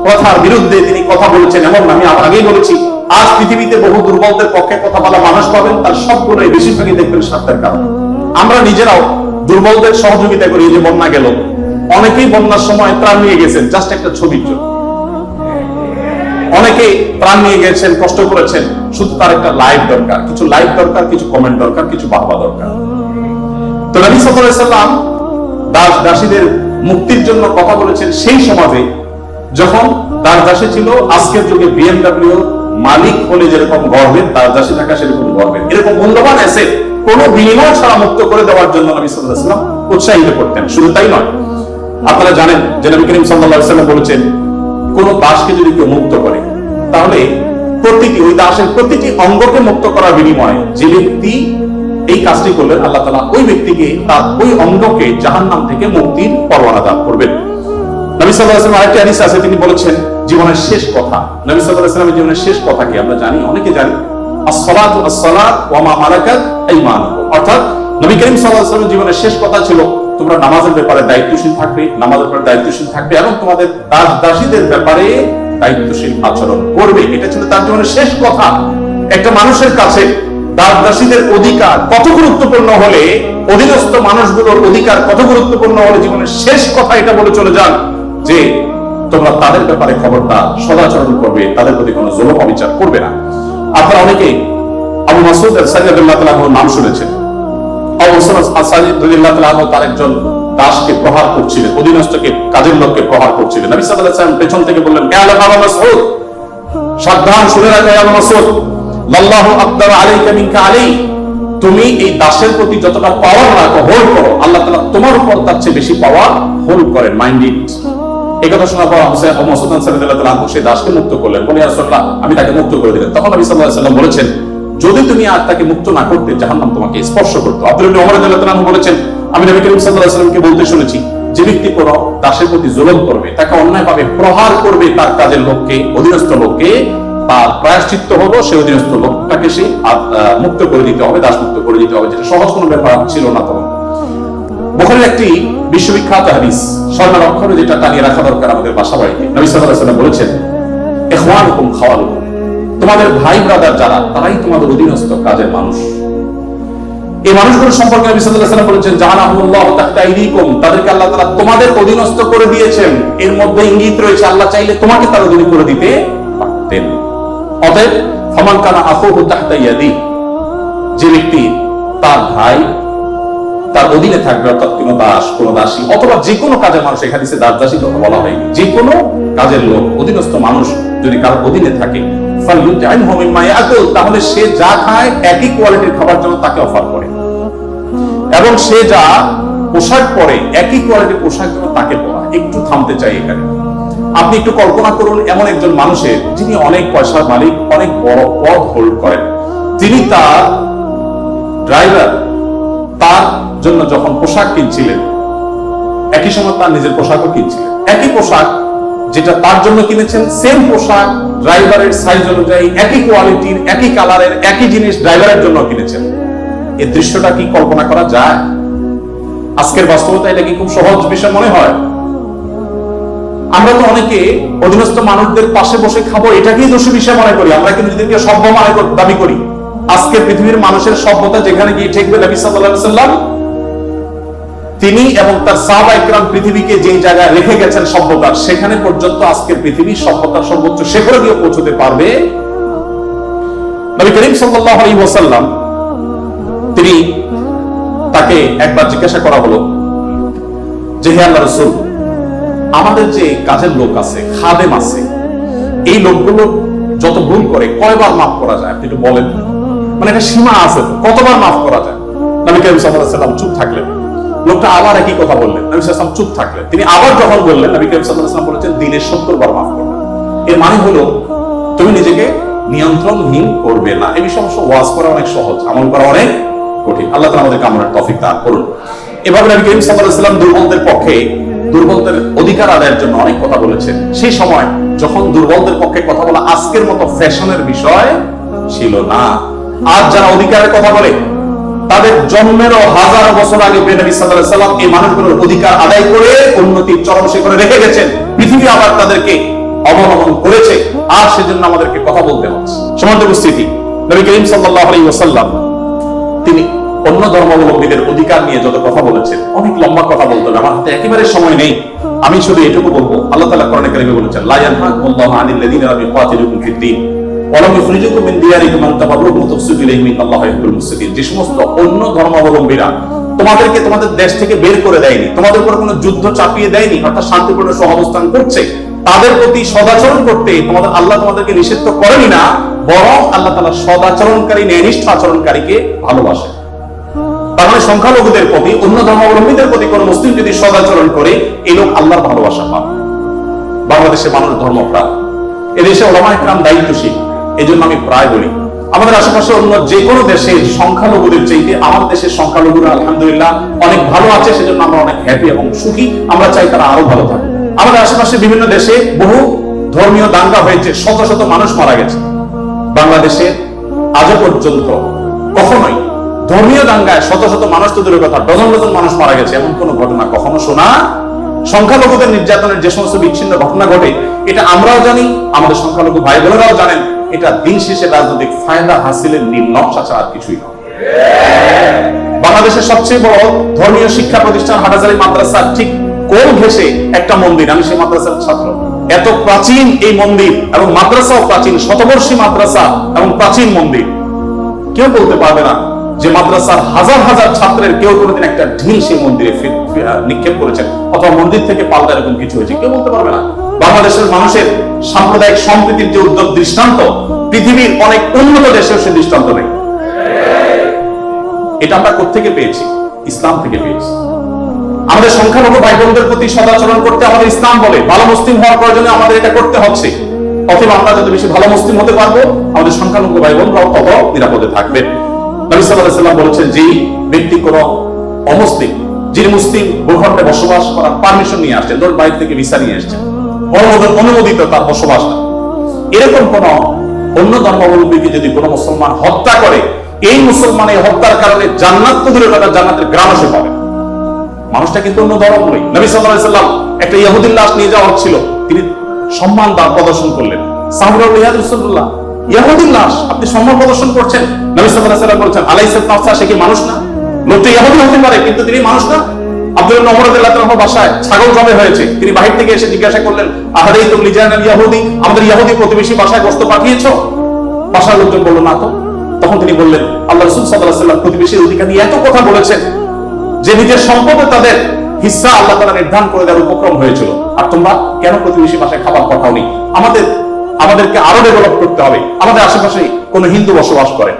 প্রথার বিরুদ্ধে তিনি কথা বলেছেন এমন আমি আগেই বলেছি। আজ পৃথিবীতে বহু দুর্বলদের পক্ষে কথা বলা মানুষ পাবেন, তার সবগুলোই বেশিরভাগই দেখবেন স্বার্থের কারণে। আমরা নিজেরাও দুর্বলদের সহযোগিতা করি। যে বন্যা গেল, অনেকেই বন্যার সময় প্রাণ নিয়ে গেছেন জাস্ট একটা ছবির জন্য, অনেকেই প্রাণ নিয়ে গেছেন, কষ্ট করেছেন, শুধু তার একটা লাইক দরকার, কিছু লাইক দরকার, কিছু কমেন্ট দরকার, কিছু বাহবা দরকার। তো নবী সাল্লাল্লাহু আলাইহি ওয়াসাল্লাম দাস দাসীদের মুক্তির জন্য কথা বলেছেন সেই সমাজে যখন দাস দাসী ছিল। আজকের যুগে বিএমডব্লিউ মালিক হলে যেরকম গর্বের, দাস দাসী থাকা সেরকম গর্বের। এরকম মূল্যবান অ্যাসেট কোন বিনিময় ছাড়া মুক্ত করে দেওয়ার জন্য নবী সাল্লাল্লাহু আলাইহি ওয়াসাল্লাম উৎসাহিত করতেন। শুধু তাই নয়, আপনারা জানেন যে নবী করিম সাল্লাল্লাহু আলাইহি ওয়াসাল্লাম বলেছেন কোন দাসকে যদি কেউ মুক্ত করে তাহলে ওই দাসের প্রতিটি অঙ্গকে মুক্ত করার বিনিময়ে যে ব্যক্তি এই কাজটি করলেন আল্লাহ তাআলা ওই ব্যক্তিকে তার ওই অঙ্গকে জাহান্নাম থেকে মুক্তির পরোয়ানা দান করবেন। নবী সাল্লাল্লাহু আলাইহি ওয়াসাল্লাম আরেকটি হাদিস আছে, তিনি বলেছেন জীবনের শেষ কথা। নবী সাল্লাল্লাহু আলাইহি ওয়াসাল্লামের জীবনের শেষ কথা কি আমরা জানি, অনেকে জানি, as-salatu as-salat ওয়া মা মালাকাত আইমানুকুম। অর্থাৎ নবী করিম সাল্লাল্লাহু আলাইহি ওয়াসাল্লামের জীবনের শেষ কথা ছিল তোমরা নামাজের ব্যাপারে দায়িত্বশীল থাকবে, নামাজের ব্যাপারে দায়িত্বশীল থাকবে এবং তোমাদের দাস দাসীদের ব্যাপারে দায়িত্বশীল আচরণ করবে। এটা ছিল তার জীবনের শেষ কথা। একটা মানুষের কাছে দাস দাসীদের অধিকার কত গুরুত্বপূর্ণ হলে, অধীনস্থ মানুষগুলোর অধিকার কত গুরুত্বপূর্ণ হলে জীবনের শেষ কথা এটা বলে চলে যান যে তোমরা তাদের ব্যাপারে খবরদার সদাচরণ করবে, তাদের প্রতি কোনো জুলুম অবিচার করবে না। আপনারা অনেকে আবু মাসউদ আল-সাদি রাদিয়াল্লাহু তাআলা আনহুর নাম শুনেছেন। আবু মাসউদ আল-সাদি রাদিয়াল্লাহু তাআলা আনহু তার একজন দাসকে প্রহার করছিলেন, অধীনস্থকে, কাজের লোককে প্রহার করছিলেন। নবী সাল্লাল্লাহু আলাইহি ওয়াসাল্লাম পেছন থেকে বললেন, হে আবু মাসউদ, সাবধান, শুনে রাখো আবু মাসউদ, আল্লাহু আকবার আলাইকা মিনকা আলাই, তুমি এই দাসের প্রতি যতটা পাওয়ার রাখো, হোল্ড করো, আল্লাহ তাআলা তোমার উপর তার চেয়ে বেশি পাওয়ার হোল্ড করেন, মাইন্ড ইট। এই কথা শোনার পর আবু মাসউদ রাদিয়াল্লাহু তাআলা আনহু সেই দাসকে মুক্ত করলেন, বলে ইয়া রাসূলুল্লাহ আমি তাকে মুক্ত করে দিলেন। তখন নবী সাল্লাল্লাহু আলাইহি ওয়াসাল্লাম বলেছেন যদি তুমি আর তাকে মুক্ত না করতে জাহান্নাম তোমাকে স্পর্শ করত। আব্দুল্লাহ ইবনে ওমর রাদিয়াল্লাহু তাআলা আনহু বলেছেন আমি নবী করিম সাল্লাল্লাহু আলাইহি ওয়াসাল্লামকে বলতে শুনেছি যে ব্যক্তি কোনো দাসের প্রতি জুলুম করবে, তাকে অন্যায়ভাবে প্রহার করবে, তার কাজের লোককে, অধীনস্থ লোককে, তার প্রায়শ্চিত্ত হলো সে অধীনস্থ লোকটাকে সে মুক্ত করে দিতে হবে, দাস মুক্ত করে দিতে হবে, যেটা সহজ কোনো ব্যাপার ছিল না তখন। বুখারীর একটি বিশ্ববিখ্যাত হাদিস, স্বর্ণের অক্ষরে যেটা টানিয়ে রাখা দরকার আমাদের বাসা বাড়িতে। নবী সাল্লাল্লাহু আলাইহি ওয়াসাল্লাম বলেছেন ইখওয়ানুকুম খাওয়ালুকুম, তোমাদের ভাই ব্রাদার যারা, তারাই তোমাদের অধীনস্থ কাজের মানুষ। এই মানুষগুলো সম্পর্কে নবী সাল্লাল্লাহু আলাইহি ওয়াসাল্লাম বলেছেন, জাআলাহুল্লাহু তাহতা আইদিকুম, তাদেরকে আল্লাহ তাআলা তোমাদের অধীনস্থ করে দিয়েছেন। এর মধ্যে ইঙ্গিত রয়েছে আল্লাহ চাইলে তোমাকে তার অধীনে করে দিতে পারতেন। অতএব ফামান কানা আখুহু তাহতা ইয়াদি, যে ব্যক্তি তার ভাই তার অধীনে থাকবে, অর্থাৎ কোনো দাস, কোনো দাসী অথবা যে কোনো কাজের মানুষ, এখানে দাস দাসী কথা বলা হয়নি, যে কোনো কাজের লোক, অধীনস্থ মানুষ যদি কারো অধীনে থাকে, ফালইউতআইনহু মিম্মা ইয়াকুল, তাহলে সে যা খায় একই কোয়ালিটির খাবার জন্য তাকে অফার করে, এবং সে যা পোশাক পরে একই কোয়ালিটির পোশাক জন্য তাকে পরায়। একটু থামতে চাই এখানে। আপনি একটু কল্পনা করুন, এমন একজন মানুষের যিনি অনেক পয়সার মালিক, অনেক বড় পদ হোল্ড করেন, তিনি তার ড্রাইভার তার জন্য যখন পোশাক কিনছিলেন, একই সময় তার নিজের পোশাকও কিনছিলেন। একই পোশাক যেটা তার জন্য কিনেছেন, সেম পোশাক ড্রাইভারের সাইজ অনুযায়ী, একই কোয়ালিটির, একই কালারের, একই জিনিস ড্রাইভারের জন্য কিনেছেন। এই দৃশ্যটা কি কল্পনা করা যায়? আজকের বাস্তবতা এটা কি খুব সহজ বিষয় মনে হয়? আমরা তো অনেকে অধীনস্থ মানুষদের পাশে বসে খাবো এটাকেই দোষী বিষয় মনে করি। আমরা কিন্তু নিজেদেরকে সভ্য দাবি করি। আজকের পৃথিবীর মানুষের সভ্যতা যেখানে গিয়ে ঠেকবে, নবী সাল্লাল্লাহু আলাইহি ওয়াসাল্লাম তিনি এবং তার সাহাবায়ে কেরাম পৃথিবীকে যে জায়গায় রেখে গেছেন সভ্যতার, সেখানে পর্যন্ত আজকের পৃথিবীর সভ্যতার সর্বোচ্চ শিখরে গিয়ে পৌঁছতে পারবে। নবী করিম সাল্লাল্লাহু আলাইহি ওয়াসাল্লাম তিনি তাকে একবার জিজ্ঞাসা করা হলো যে, হে আল্লাহর রাসূল, আমাদের যে কাজের লোক আছে, খাদেম আছে, এই লোকগুলো যত ভুল করে কয়বার মাফ করা যায়? আপনি একটু বলেন। মানে একটা সীমা আছে, কতবার মাফ করা যায়? নবী করিম সাল্লাল্লাহু আলাইহি ওয়াসাল্লাম চুপ থাকলেন। লোকটা আবার একই কথা বললেন, নবী সাল্লাল্লাহু আলাইহি ওয়াসাল্লাম চুপ থাকলেন। তিনি আবার যখন বললেন, নবী করিম সাল্লাল্লাহু আলাইহি ওয়াসাল্লাম বলেছেন, দিনে 70 বার মাফ করবে। এর মানে হলো তুমি নিজেকে নিয়ন্ত্রণহীন করবে না। এই বিষয়ে অবশ্য ওয়াজ করা অনেক সহজ, আমল করা অনেক কঠিন। আল্লাহ তাআলা আমাদেরকে আমলের তৌফিক দান করুন। এভাবে নবী করিম সাল্লাল্লাহু আলাইহি ওয়াসাল্লাম দুর্বলদের পক্ষে, দুর্বলদের অধিকার আদায়ের জন্য অনেক কথা বলেছেন। সেই সময় যখন দুর্বলদের পক্ষে কথা বলা আজকের মতো ফ্যাশনের বিষয় ছিল না। আজ যারা অধিকারের কথা বলে, তাদের জন্মেরও হাজার বছর আগে নবী সাল্লাল্লাহু আলাইহি ওয়াসাল্লাম এই মানুষগুলোর অধিকার আদায় করে উন্নতির চরম শিখরে রেখে গেছেন। পৃথিবী আবার তাদেরকে অবলম্বন করেছে, আর সেজন্য আমাদেরকে কথা বলতে হচ্ছে। সম্মানিত উপস্থিতি, নবী করিম সাল্লাল্লাহু আলাইহি ওয়াসাল্লাম তিনি অন্য ধর্মাবলম্বীদের অধিকার নিয়ে যত কথা বলেছেন, অনেক লম্বা কথা বলতে হবে, আমার হাতে একেবারে সময় নেই। আমি শুধু এটুকু বলবো, আল্লাহ তাআলা কোরআনে কারিমে বলেছেন, লা ইয়ানহাকুমুল্লাহু আনিল লাযীনা লাম ইউকাতিলুকুম ফিদ-দীন ওয়া লাম ইখরিজুকুম মিন দিয়ারিকুম আন তাবাররুহum ওয়া তুকসিতু ইলাইহিম ইন্নাল্লাহা ইউহিব্বুল মুকসিতিন। যে সমস্ত অন্য ধর্মাবলম্বীরা তোমাদেরকে তোমাদের দেশ থেকে বের করে দেয়নি, তোমাদের উপর কোনো যুদ্ধ চাপিয়ে দেয়নি, অর্থাৎ শান্তিপূর্ণ সহাবস্থান করছে, তাদের প্রতি সদাচরণ করতে তোমাদের আল্লাহ তোমাদেরকে নিষিদ্ধ করেনি না, বরং আল্লাহ তাআলা সদাচরণকারী, ন্যায়নিষ্ঠ আচরণকারীকে ভালোবাসেন। তার মানে সংখ্যালঘুদের প্রতি, অন্য ধর্মাবলম্বীদের প্রতি কোন মুসলিম যদি সদাচরণ করে, এই লোক আল্লাহর ভালোবাসা পাবে। বাংলাদেশের মানুষ ধর্মপ্রাণ, এদেশে ওলামায়ে কেরাম দায়িত্বশীল। এই জন্য আমি প্রায় বলি, আমাদের আশেপাশে অন্য যে কোনো দেশে সংখ্যালঘুদের চাইতে আমাদের দেশের সংখ্যালঘুরা আলহামদুলিল্লাহ অনেক ভালো আছে, সেজন্য আমরা অনেক হ্যাপি এবং সুখী। আমরা চাই তারা আরো ভালো থাকে। আমাদের আশেপাশে বিভিন্ন দেশে বহু ধর্মীয় দাঙ্গা হয়েছে, শত শত মানুষ মারা গেছে। বাংলাদেশে আজও পর্যন্ত কখনোই ধর্মীয় দাঙ্গায় শত শত মানুষ তো দূরের কথা, ডজন ডজন মানুষ মারা গেছে, এমন কোন ঘটনা কখনো শোনা। সংখ্যালঘুদের নির্যাতনের যে সমস্ত বিচ্ছিন্ন ঘটনা ঘটে, এটা আমরাও জানি, আমাদের সংখ্যালঘু ভাই বোনেরাও জানেন। এটা দিন শেষে রাজনৈতিক ফায়দা হাসিলের নির্নকশা ছাড়া আর কিছুই নয়। বাংলাদেশের সবচেয়ে বড় ধর্মীয় শিক্ষা প্রতিষ্ঠান হাটহাজারী মাদ্রাসা ঠিক কোল ঘেঁষে একটা মন্দির, আমি সেই মাদ্রাসার ছাত্র। এত প্রাচীন এই মন্দির এবং মাদ্রাসাও প্রাচীন, শতবর্ষী মাদ্রাসা এবং প্রাচীন মন্দির। কেউ বলতে পারবে না যে মাদ্রাসার হাজার হাজার ছাত্রের কেউ কোনোদিন একটা ঢিল সেই মন্দিরে নিক্ষেপ করেছেন, অথবা মন্দির থেকে পাল্টা এরকম কিছু হয়েছে, কেউ বলতে পারবে না। বাংলাদেশের মানুষের সাম্প্রদায়িক সম্প্রীতির যে উদ্যোগ, দৃষ্টান্ত পৃথিবীর অনেক উন্নত দেশেও সে দৃষ্টান্ত নেই। এটা আমরা কোত্থেকে পেয়েছি? ইসলাম থেকে পেয়েছি। আমাদের সংখ্যালঘু ভাই বোনদের প্রতি সদাচরণ করতে আমাদের ইসলাম বলে, ভালো মুসলিম হওয়ার প্রয়োজনে আমাদের এটা করতে হচ্ছে। অথবা আমরা যত বেশি ভালো মুসলিম হতে পারবো, আমাদের সংখ্যালঘু ভাই বোনরাও তত নিরাপদে থাকবে। নবী সাল্লাল্লাহু আলাইহি ওয়াসাল্লাম বলেছেন, যেই ব্যক্তি কোনো অমুসলিম, যিনি মুসলিম ভূখণ্ডে বসবাস করার পারমিশন নিয়ে আসছেন, ধরুন বাইরে থেকে ভিসা নিয়ে আসছেন, অনুমোদিত তার বসবাসটা, এরকম কোন অন্য ধর্মাবলম্বীকে যদি কোনো মুসলমান হত্যা করে, এই মুসলমানের হত্যার কারণে জান্নাত তো দূরের কথা, জান্নাতের গ্রাম এসে পাবে। মানুষটা কিন্তু অন্য ধর্ম নয়। নবী সাল্লাল্লাহু আলাইহি ওয়াসাল্লাম একটা ইহুদির লাশ নিয়ে যাওয়ার ছিল, তিনি সম্মান প্রদর্শন করলেন। সাহাবারা বললেন, ইয়া রাসূলুল্লাহ, ইহুদির লাশ আপনি সম্মান প্রদর্শন করছেন। নবী সাল্লাল্লাহু আলাইহি ওয়াসাল্লাম বলেছেন আলাইসা নাফসা, সে কি মানুষ না? লোকটা ইহুদি হতে পারে কিন্তু তিনি মানুষ না। আব্দুল্লাহ ইবনে ওমর রাদিয়াল্লাহু তাআলা বাসায় ছাগল জবে হয়েছে, তিনি বাহির থেকে এসে জিজ্ঞাসা করলেন আহাদাইতুম লিজানাল ইহুদি, আমাদের ইহুদি প্রতিবেশী বাসায় গোশত পাঠিয়েছো? বাসার লোকজন বলল না তো। তখন তিনি বললেন আল্লাহ রাসূল সাল্লাল্লাহু আলাইহি ওয়াসাল্লাম প্রতিবেশীর অধিকার নিয়ে এত কথা বলেছেন যে নিজের সম্পদে তাদের হিস্সা আল্লাহ তাআলা নির্ধারণ করে দেওয়ার উপক্রম হয়েছিল, আর তোমরা কেন প্রতিবেশী বাসায় খাবার পাঠাওনি? আমাদেরকে আরো ডেভেলপ করতে হবে। আমাদের আশেপাশে কোন হিন্দু বসবাস করে,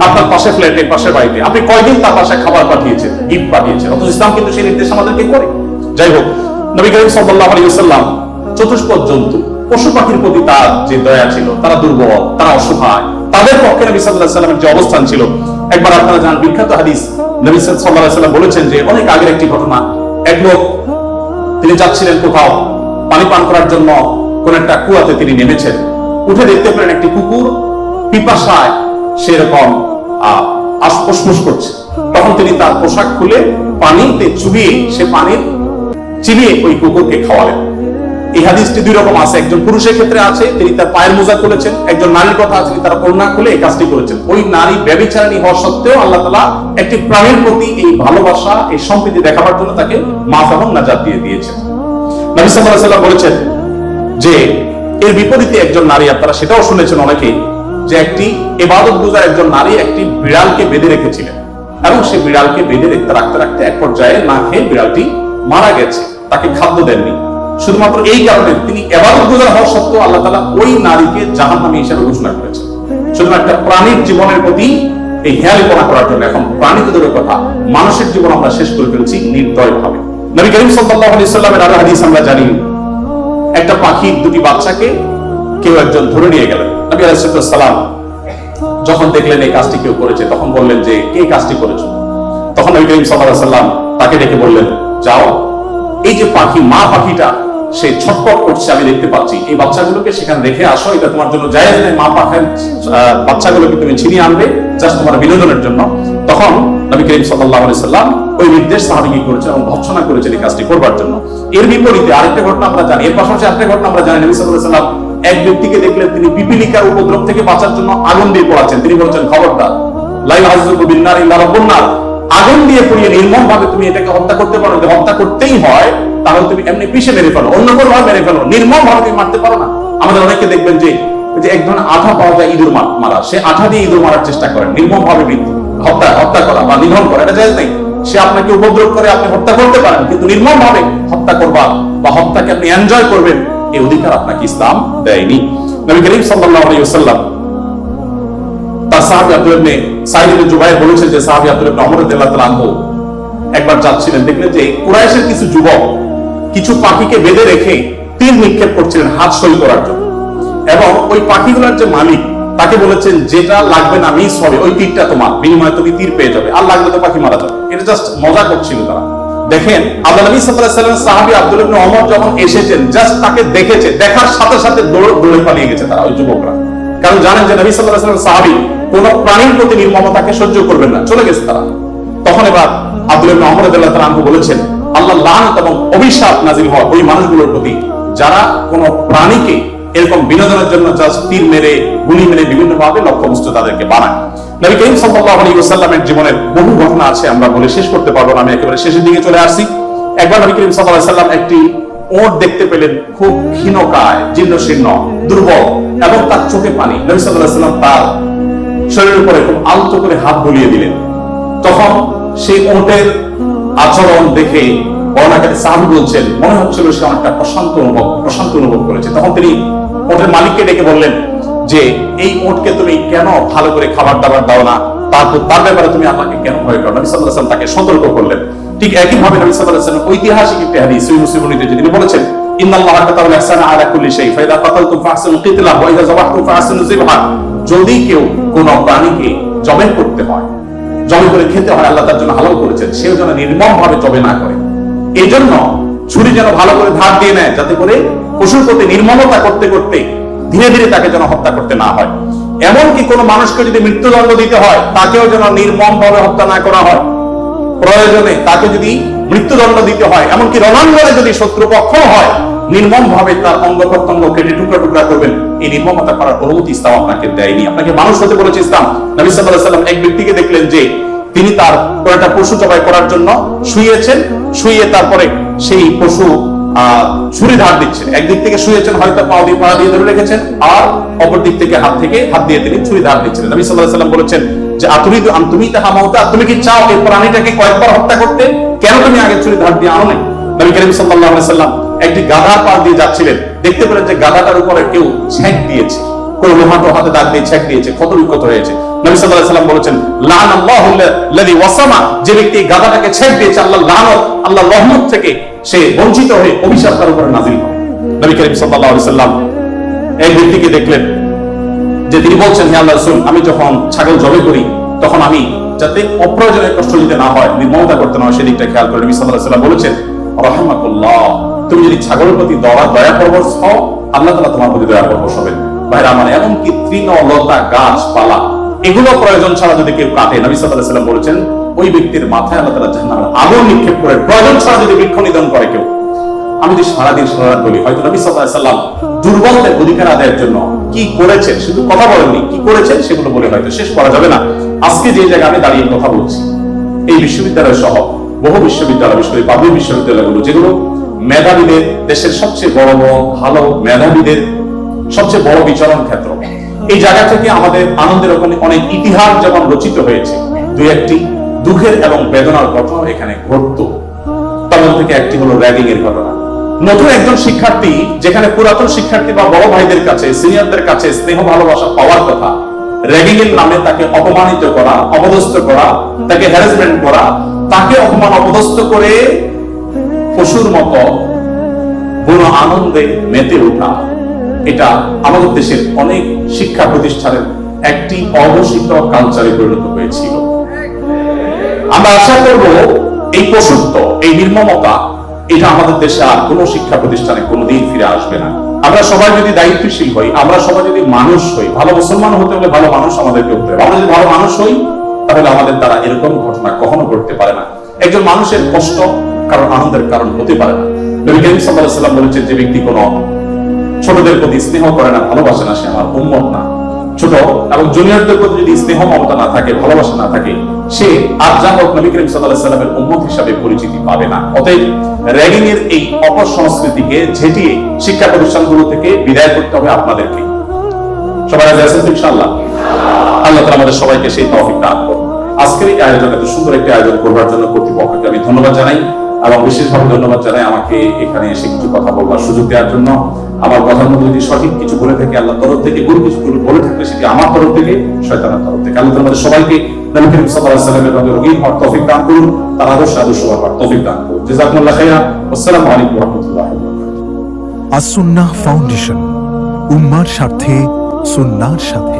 আপনার পাশে ফ্ল্যাটে, পাশের বাড়িতে আপনি কয়দিন তার বাসায় খাবার পাঠিয়েছেন, গিফট পাঠিয়েছেন? অথচ ইসলাম কিন্তু সেই নির্দেশ আমাদেরকে করে। যাই হোক, নবী করিম সাল্লাল্লাহু আলাইহি ওয়াসাল্লাম চতুষ্পদ জন্তু, পশু পাখির প্রতি তার যে দয়া ছিল, তারা দুর্বল, তারা অসহায়, তাদের পক্ষে নবী সাল্লাল্লাহু আলাইহি ওয়াসাল্লামের যে অবস্থান ছিল, একবার আপনারা জানেন বিখ্যাত হাদিস, নবী সাল্লাল্লাহু আলাইহি ওয়াসাল্লাম বলেছেন যে অনেক আগের একটি ঘটনা। এক লোক তিনি যাচ্ছিলেন কোথাও পানি পান করার জন্য, কোন একটা কুয়াতে তিনি নেমেছেন, উঠে দেখতে পেলেন একটি কুকুর পিপাসায় সেরকম ফুসফুস করছে। তখন তিনি তার পোশাক খুলে পানিতে চুবিয়ে সে পানির চিবিয়ে ওই কুকুরকে খাওয়ালেন। এই হাদিসটি দুই রকম আছে, একজন পুরুষের ক্ষেত্রে আছে তিনি তার পায়ের মোজা খুলেছেন, একজন নারীর কথা আছে তার ওড়না খুলে এই কাজটি করেছেন। ওই নারী ব্যভিচারিণী হওয়া সত্ত্বেও আল্লাহ তাআলা একটি প্রাণীর প্রতি এই ভালোবাসা, এই সম্প্রীতি দেখাবার জন্য তাকে মাফ এবং নাজাত দিয়ে দিয়েছেন। নবী সাল্লাল্লাহু আলাইহি ওয়াসাল্লাম বলেছেন যে এর বিপরীতে একজন নারী, আপনারা সেটাও শুনেছেন অনেকেই, যে একটি ইবাদতগুজার একজন নারী একটি বিড়ালকে বেঁধে রেখেছিলেন এবং সেই বিড়ালকে বেঁধে রাখতে রাখতে এক পর্যায়ে না খেয়ে বিড়ালটি মারা গেছে, তাকে খাদ্য দেননি। শুধুমাত্র এই কারণে তিনি ইবাদতগুজার হওয়া সত্ত্বেও আল্লাহ তাআলা ওই নারীকে জাহান্নামী হিসেবে ঘোষণা করেছেন, শুধুমাত্র একটা প্রাণীর জীবনের প্রতি এই হেয়ালিপনা করার জন্য। এখন প্রাণী তো দূরের কথা, মানুষের জীবন আমরা শেষ করে ফেলছি নির্দয়ভাবে। নবী করিম সাল্লাল্লাহু আলাইহি ওয়াসাল্লামের আরো হাদিস আমরা জানি, একটা পাখির দুটি বাচ্চাকে কেউ একজন ধরে নিয়ে গেলেন। নবী আলাইহিস সালাম যখন দেখলেন এই কাজটি কেউ করেছে, তখন বললেন যে কে কাজটি করেছে? তখন নবী করিম সাল্লাল্লাহু আলাইহি ওয়াসাল্লাম তাকে ডেকে বললেন, যাও, এই যে পাখি, মা পাখিটা সে ছটফট করছে আমি দেখতে পাচ্ছি, এই বাচ্চাগুলোকে সেখানে রেখে আসো, এটা তোমার জন্য জায়েজ নেই। মা পাখির বাচ্চাগুলোকে তুমি ছিনিয়ে আনবে জাস্ট তোমার বিনোদনের জন্য। তখন নবী করিম সাল্লাল্লাহু আলাইহি ওয়াসাল্লাম ওই নির্দেশ সাহাবীকে করেছেন এবং ভর্ৎসনা করেছেন এই কাজটি করবার জন্য। এর বিপরীতে আরেকটা ঘটনা আমরা জানি, এর পাশাপাশি আরেকটা ঘটনা আমরা জানি, নবী সাল্লাল্লাহু আলাইহি ওয়াসাল্লাম এক ব্যক্তিকে দেখলেন তিনি পিপীলিকার উপদ্রব থেকে বাঁচার জন্য আগুন দিয়ে পোড়াচ্ছেন। তিনি বলছেন, খবরদার, লা ইউআযযিবু বিন-নার ইল্লা রাব্বুন নার, আগুন দিয়ে পুড়িয়ে নির্মম ভাবে তুমি এটাকে হত্যা করতে পারো। যদি হত্যা করতেই হয় তাহলে তুমি এমনি পিষে মেরে ফেলো, অন্য কোনো ভাবে মেরে ফেলো, নির্মম ভাবে তুমি মারতে পারো না। আমাদের অনেকে দেখবেন যে এক ধরনের আঠা পাওয়া যায় ইঁদুর মারা, সে আঠা দিয়ে ইঁদুর মারার চেষ্টা করেন, নির্মম ভাবে হত্যা করা বা নিধন করা, এটা জায়েজ নেই। সে আপনাকে উপদ্রব করে আপনি হত্যা করতে পারেন, কিন্তু নির্মম ভাবে হত্যা করবা বা হত্যাকে আপনি এনজয় করবেন, এই অধিকার আপনাকে ইসলাম দেয়নি। নবী করিম সাল্লাল্লাহু আলাইহি ওয়াসাল্লাম তার সাহাবী আব্দুল্লাহ ইবনে সাঈদ ইবনে জুবাইর বলেছেন যে সাহাবী আব্দুল্লাহ ইবনে ওমর রাদিয়াল্লাহু তাআলা আনহু একবার যাচ্ছিলেন, দেখলেন যে কুরাইশের কিছু যুবক কিছু পাখিকে বেঁধে রেখে তীর নিক্ষেপ করছিলেন হাত সই করার জন্য, এবং ওই পাখিগুলোর যে মালিক তাকে বলেছেন যেটা লাগবে না মিস হবে, ওই তীরটা তোমার, বিনিময়ে তুমি তীর পেয়ে যাবে, আর লাগলে তো পাখি মারা যাবে। এটা জাস্ট মজা করছিল তারা। দেখেন আল্লাহ নবী সাল্লাল্লাহু আলাইহি ওয়াসাল্লাম সাহাবী আব্দুল্লাহ ইবনে ওমর যখন এসেছেন, জাস্ট তাকে দেখেছে, দেখার সাথে সাথে দৌড়ে পালিয়ে গেছে তারা, ওই যুবকরা। কারণ জানেন যে নবী সাল্লাল্লাহু আলাইহি ওয়াসাল্লাম সাহাবী কোন প্রাণীর প্রতি নির্মমতাকে সহ্য করবেন না, চলে গেছে তারা। তখন এবার আব্দুল্লাহ ইবনে ওমর রাদিয়াল্লাহু তাআলা আনহু বলেছেন, আল্লাহ লানত এবং অভিশাপ নাযিল হয় ওই মানুষগুলোর প্রতি যারা কোন প্রাণীকে এরকম বিনোদনের জন্য জাস্ট তীর মেরে, গুলি মেরে বিভিন্ন ভাবে লক্ষ্যবস্তু তাদেরকে বানায়। নবী করিম সাল্লাল্লাহু আলাইহি ওয়াসাল্লামের জীবনের বহু ঘটনা আছে, আমরা বলে শেষ করতে পারবো না, আমি একেবারে শেষের দিকে চলে আসছি। একবার নবী করিম সাল্লাল্লাহু আলাইহি ওয়াসাল্লাম একটি ওট দেখতে পেলেন, খুব ক্ষীণকায়, জীর্ণশীর্ণ, দুর্বল, এবং তার চোখে পানি। নবী সাল্লাল্লাহু আলাইহি ওয়াসাল্লাম তার শরীরের উপরে খুব আলতো করে হাত বুলিয়ে দিলেন। তখন সেই ওটের আচরণ দেখে বর্ণনাকারী সাহাবী বলছেন, মনে হচ্ছিল সে অনেকটা প্রশান্ত অনুভব করেছে। তখন তিনি ওটের মালিককে ডেকে বললেন যে এই ওটকে তুমি কেন ভালো করে খাবার দাবার দাও না, তার ব্যাপারে তুমি আমাকে কেন ভয় করো? নবী সাল্লাল্লাহু আলাইহি ওয়াসাল্লাম তাকে সতর্ক করলেন। ঠিক একই ভাবে নবী সাল্লাল্লাহু আলাইহি ওয়াসাল্লাম ঐতিহাসিক একটি হাদিস সহিহ মুসলিমে তিনি বলেছেন, ইন্নাল্লাহা কাতাবাল ইহসানা আলা কুল্লি শাই, ফাইদা কাতালতুম ফাহসিনুল কিতলা ওয়া ইযা যাবাহতুম ফাহসিনুজ যিবহা। যদি কেউ কোন প্রাণীকে জবাই করতে হয়, জবাই করে খেতে হয়, আল্লাহ তার জন্য হালাল করেছেন, সেও যেন নির্মম ভাবে জবাই না করে। এই জন্য ছুরি যেন ভালো করে ধার দিয়ে নেয়, যাতে করে পশুর প্রতি নির্মমতা করতে করতে ধীরে ধীরে তাকে যেন হত্যা করতে না হয়। এমনকি কোন মানুষকে যদি মৃত্যুদণ্ড দিতে হয়, তাকেও যেন নির্মম ভাবে হত্যা না করা হয়। প্রয়োজনে তাকে যদি মৃত্যুদণ্ড দিতে হয়, এমনকি রণাঙ্গনে যদি শত্রুপক্ষ হয়, নির্মম ভাবে তার অঙ্গ প্রত্যঙ্গ কেটে টুকরা টুকরা করবেন, এই নির্মমতা করার অনুমতি ইসলাম আপনাকে দেয়নি। আপনাকে মানুষ হতে বলেছে ইসলাম। নবী সাল্লাল্লাহু আলাইহি ওয়াসাল্লাম এক ব্যক্তিকে দেখলেন যে তিনি তার একটা পশু জবাই করার জন্য শুয়েছেন, শুয়ে তারপরে সেই পশু ছুরি ধার দিচ্ছেন। একদিক থেকে শুয়েছেন, হয়তো পা দিয়ে ধরে রেখেছেন, আর অপর দিক থেকে হাত দিয়ে তিনি ছুরি ধার দিচ্ছেন। নবী সাল্লাল্লাহু আলাইহি ওয়াসাল্লাম বলেছেন যে আতুরিদু আন তুমিতা মাউতা, তুমি কি চাও এই প্রাণীটাকে কয়েকবার হত্যা করতে? কেন তুমি আগে ছুরি ধার দিয়ে আনো নাই? নবী করিম সাল্লাল্লাহু আলাইহি ওয়াসাল্লাম একটি গাধার পাশ দিয়ে যাচ্ছিলেন, দেখতে পেলেন যে গাধাটার উপরে কেউ ছেঁক দিয়েছে, কোনো লোহাটো হাতে দাগ দিয়ে ছেঁক দিয়েছে, ক্ষত বিক্ষত হয়েছে। নবী সাল্লাল্লাহু আলাইহি ওয়াসাল্লাম বলেছেন লানাল্লাহু আল্লাযী ওয়াসামা, যে ব্যক্তি গাধাটাকে ছেঁক দিয়েছে, আল্লাহ লানত, আল্লাহ রহমত থেকে সে বঞ্চিত হয়ে অভিশাপ তার উপরে নাযিল হয়। নবী করিম সাল্লাল্লাহু আলাইহি ওয়াসাল্লাম এই ব্যক্তিকে দেখলেন যে তিনি বলছেন, হে আল্লাহর রাসূল, আমি যখন ছাগল জবাই করি তখন আমি যাতে অপ্রয়োজনীয় কষ্ট দিতে না হয়, নির্মমতা করতে না হয়, সেদিকটা খেয়াল করে। নবী সাল্লাল্লাহু আলাইহি ওয়াসাল্লাম বলেছেন রাহিমাকুল্লাহ, তুমি যদি ছাগলের প্রতি দয়া পরবশ হও, আল্লাহ তাআলা তোমার প্রতি দয়া পরবশ হবেন। ভাইরা আমার, এমনকি তৃণ লতা গাছপালা এগুলো প্রয়োজন ছাড়া যদি কেউ কাটে, নবী সাল্লাল্লাহু আলাইহি ওয়াসাল্লাম বলেছেন ওই ব্যক্তির মাথায় আল্লাহ তাআলা জাহান্নামের আগুন নিক্ষেপ করে, প্রয়োজন ছাড়া যদি বৃক্ষ নিধন করে কেউ। আমি যদি সারাদিন সারা বলি, হয়তো নবী সাল্লাল্লাহু আলাইহি ওয়াসাল্লাম দুর্বলদের অধিকার আদায়ের জন্য কি করেছেন, শুধু কথা বলেননি, কি করেছেন সেগুলো বলে হয়তো শেষ করা যাবে না। আজকে যে জায়গায় আমি দাঁড়িয়ে কথা বলছি, এই বিশ্ববিদ্যালয় সহ বহু বিশ্ববিদ্যালয়, বিশেষ করে পাবলিক বিশ্ববিদ্যালয়গুলো, যেগুলো মেধাবীদের, দেশের সবচেয়ে বড় ভালো মেধাবীদের সবচেয়ে বড় বিচরণ ক্ষেত্র, এই জায়গা থেকে আমাদের আনন্দের ওখানে অনেক ইতিহাস যেমন রচিত হয়েছে, দুই একটি দুঃখের এবং বেদনার ঘটনা এখানে ঘটতো। তার থেকে একটি হলো র্যাগিং এর ঘটনা। নতুন একজন শিক্ষার্থী, যেখানে পুরাতন শিক্ষার্থী বা বড় ভাইদের কাছে, সিনিয়রদের কাছে স্নেহ ভালোবাসা পাওয়ার কথা, র্যাগিং এর নামে তাকে অপমানিত করা, অপদস্থ করা, তাকে হ্যারাসমেন্ট করা, তাকে অপমান অপদস্থ করে পশুর মতো বুনো আনন্দে মেতে ওঠা, এটা আমাদের দেশের অনেক শিক্ষা প্রতিষ্ঠানের একটি অঘোষিত কালচারে পরিণত হয়েছিল। আমরা আশা করব এই পশুত্ব, এই নির্মমতা, এটা আমাদের দেশে আর কোন শিক্ষা প্রতিষ্ঠানে কোনোদিন ফিরে আসবে না। আমরা সবাই যদি দায়িত্বশীল হই, আমরা সবাই যদি মানুষ হই, ভালো মুসলমান হতে হলে ভালো মানুষ আমাদেরকে হতে হবে। আমরা যদি ভালো মানুষ হই, তাহলে আমাদের দ্বারা এরকম ঘটনা কখনো ঘটতে পারে না। একজন মানুষের কষ্ট কারণ আনন্দের কারণ হতে পারে না। নবী করিম সাল্লাল্লাহু আলাইহি ওয়াসাল্লাম বলেছেন, যে ব্যক্তি কোনো ছোটদের প্রতি স্নেহ করে না, ভালোবাসে না, সে আমার উম্মত না। ছোট এবং জুনিয়রদের প্রতি যদি স্নেহ মমতা না থাকে, ভালোবাসা না থাকে, সে আর যা হোক নবী করিম সাল্লাল্লাহু আলাইহি ওয়াসাল্লামের উম্মত হিসাবে পরিচিতি পাবে না। অতএব র্যাগিং এর এই অপসংস্কৃতিকে ঝেঁটিয়ে শিক্ষা প্রতিষ্ঠানগুলো থেকে বিদায় করতে হবে আপনাদেরকে। সবাই রাজি আছেন তো ইনশাআল্লাহ? আল্লাহ তাআলা আমাদের সবাইকে সেই তৌফিক দান করুন। আজকের এই আয়োজন, এত সুন্দর একটি আয়োজন করবার জন্য কর্তৃপক্ষকে আমি ধন্যবাদ জানাই, এবং বিশেষভাবে ধন্যবাদ জানাই আমাকে এখানে এসে কিছু কথা বলবার সুযোগ দেওয়ার জন্য। আমার কথার মধ্যে যদি সঠিক কিছু বলে থাকে আল্লাহর তরফ থেকে, ভুল কিছু বলে থাকলে সেটি আমার তরফ থেকে, শয়তানের তরফ থেকে। আল্লাহ আমাদের সবাইকে নবী করিম সাল্লাল্লাহু আলাইহি ওয়াসাল্লামের রঙে রঙিন হওয়ার তৌফিক দান করুন, তার আদর্শ হওয়ার তৌফিক দান করুন। জাযাকুমুল্লাহু খাইরান। আসসালামু আলাইকুম ওয়া রাহমাতুল্লাহি ওয়া বারাকাতুহু। আস-সুন্নাহ ফাউন্ডেশন, উম্মার স্বার্থে সুন্নাহর সাথে।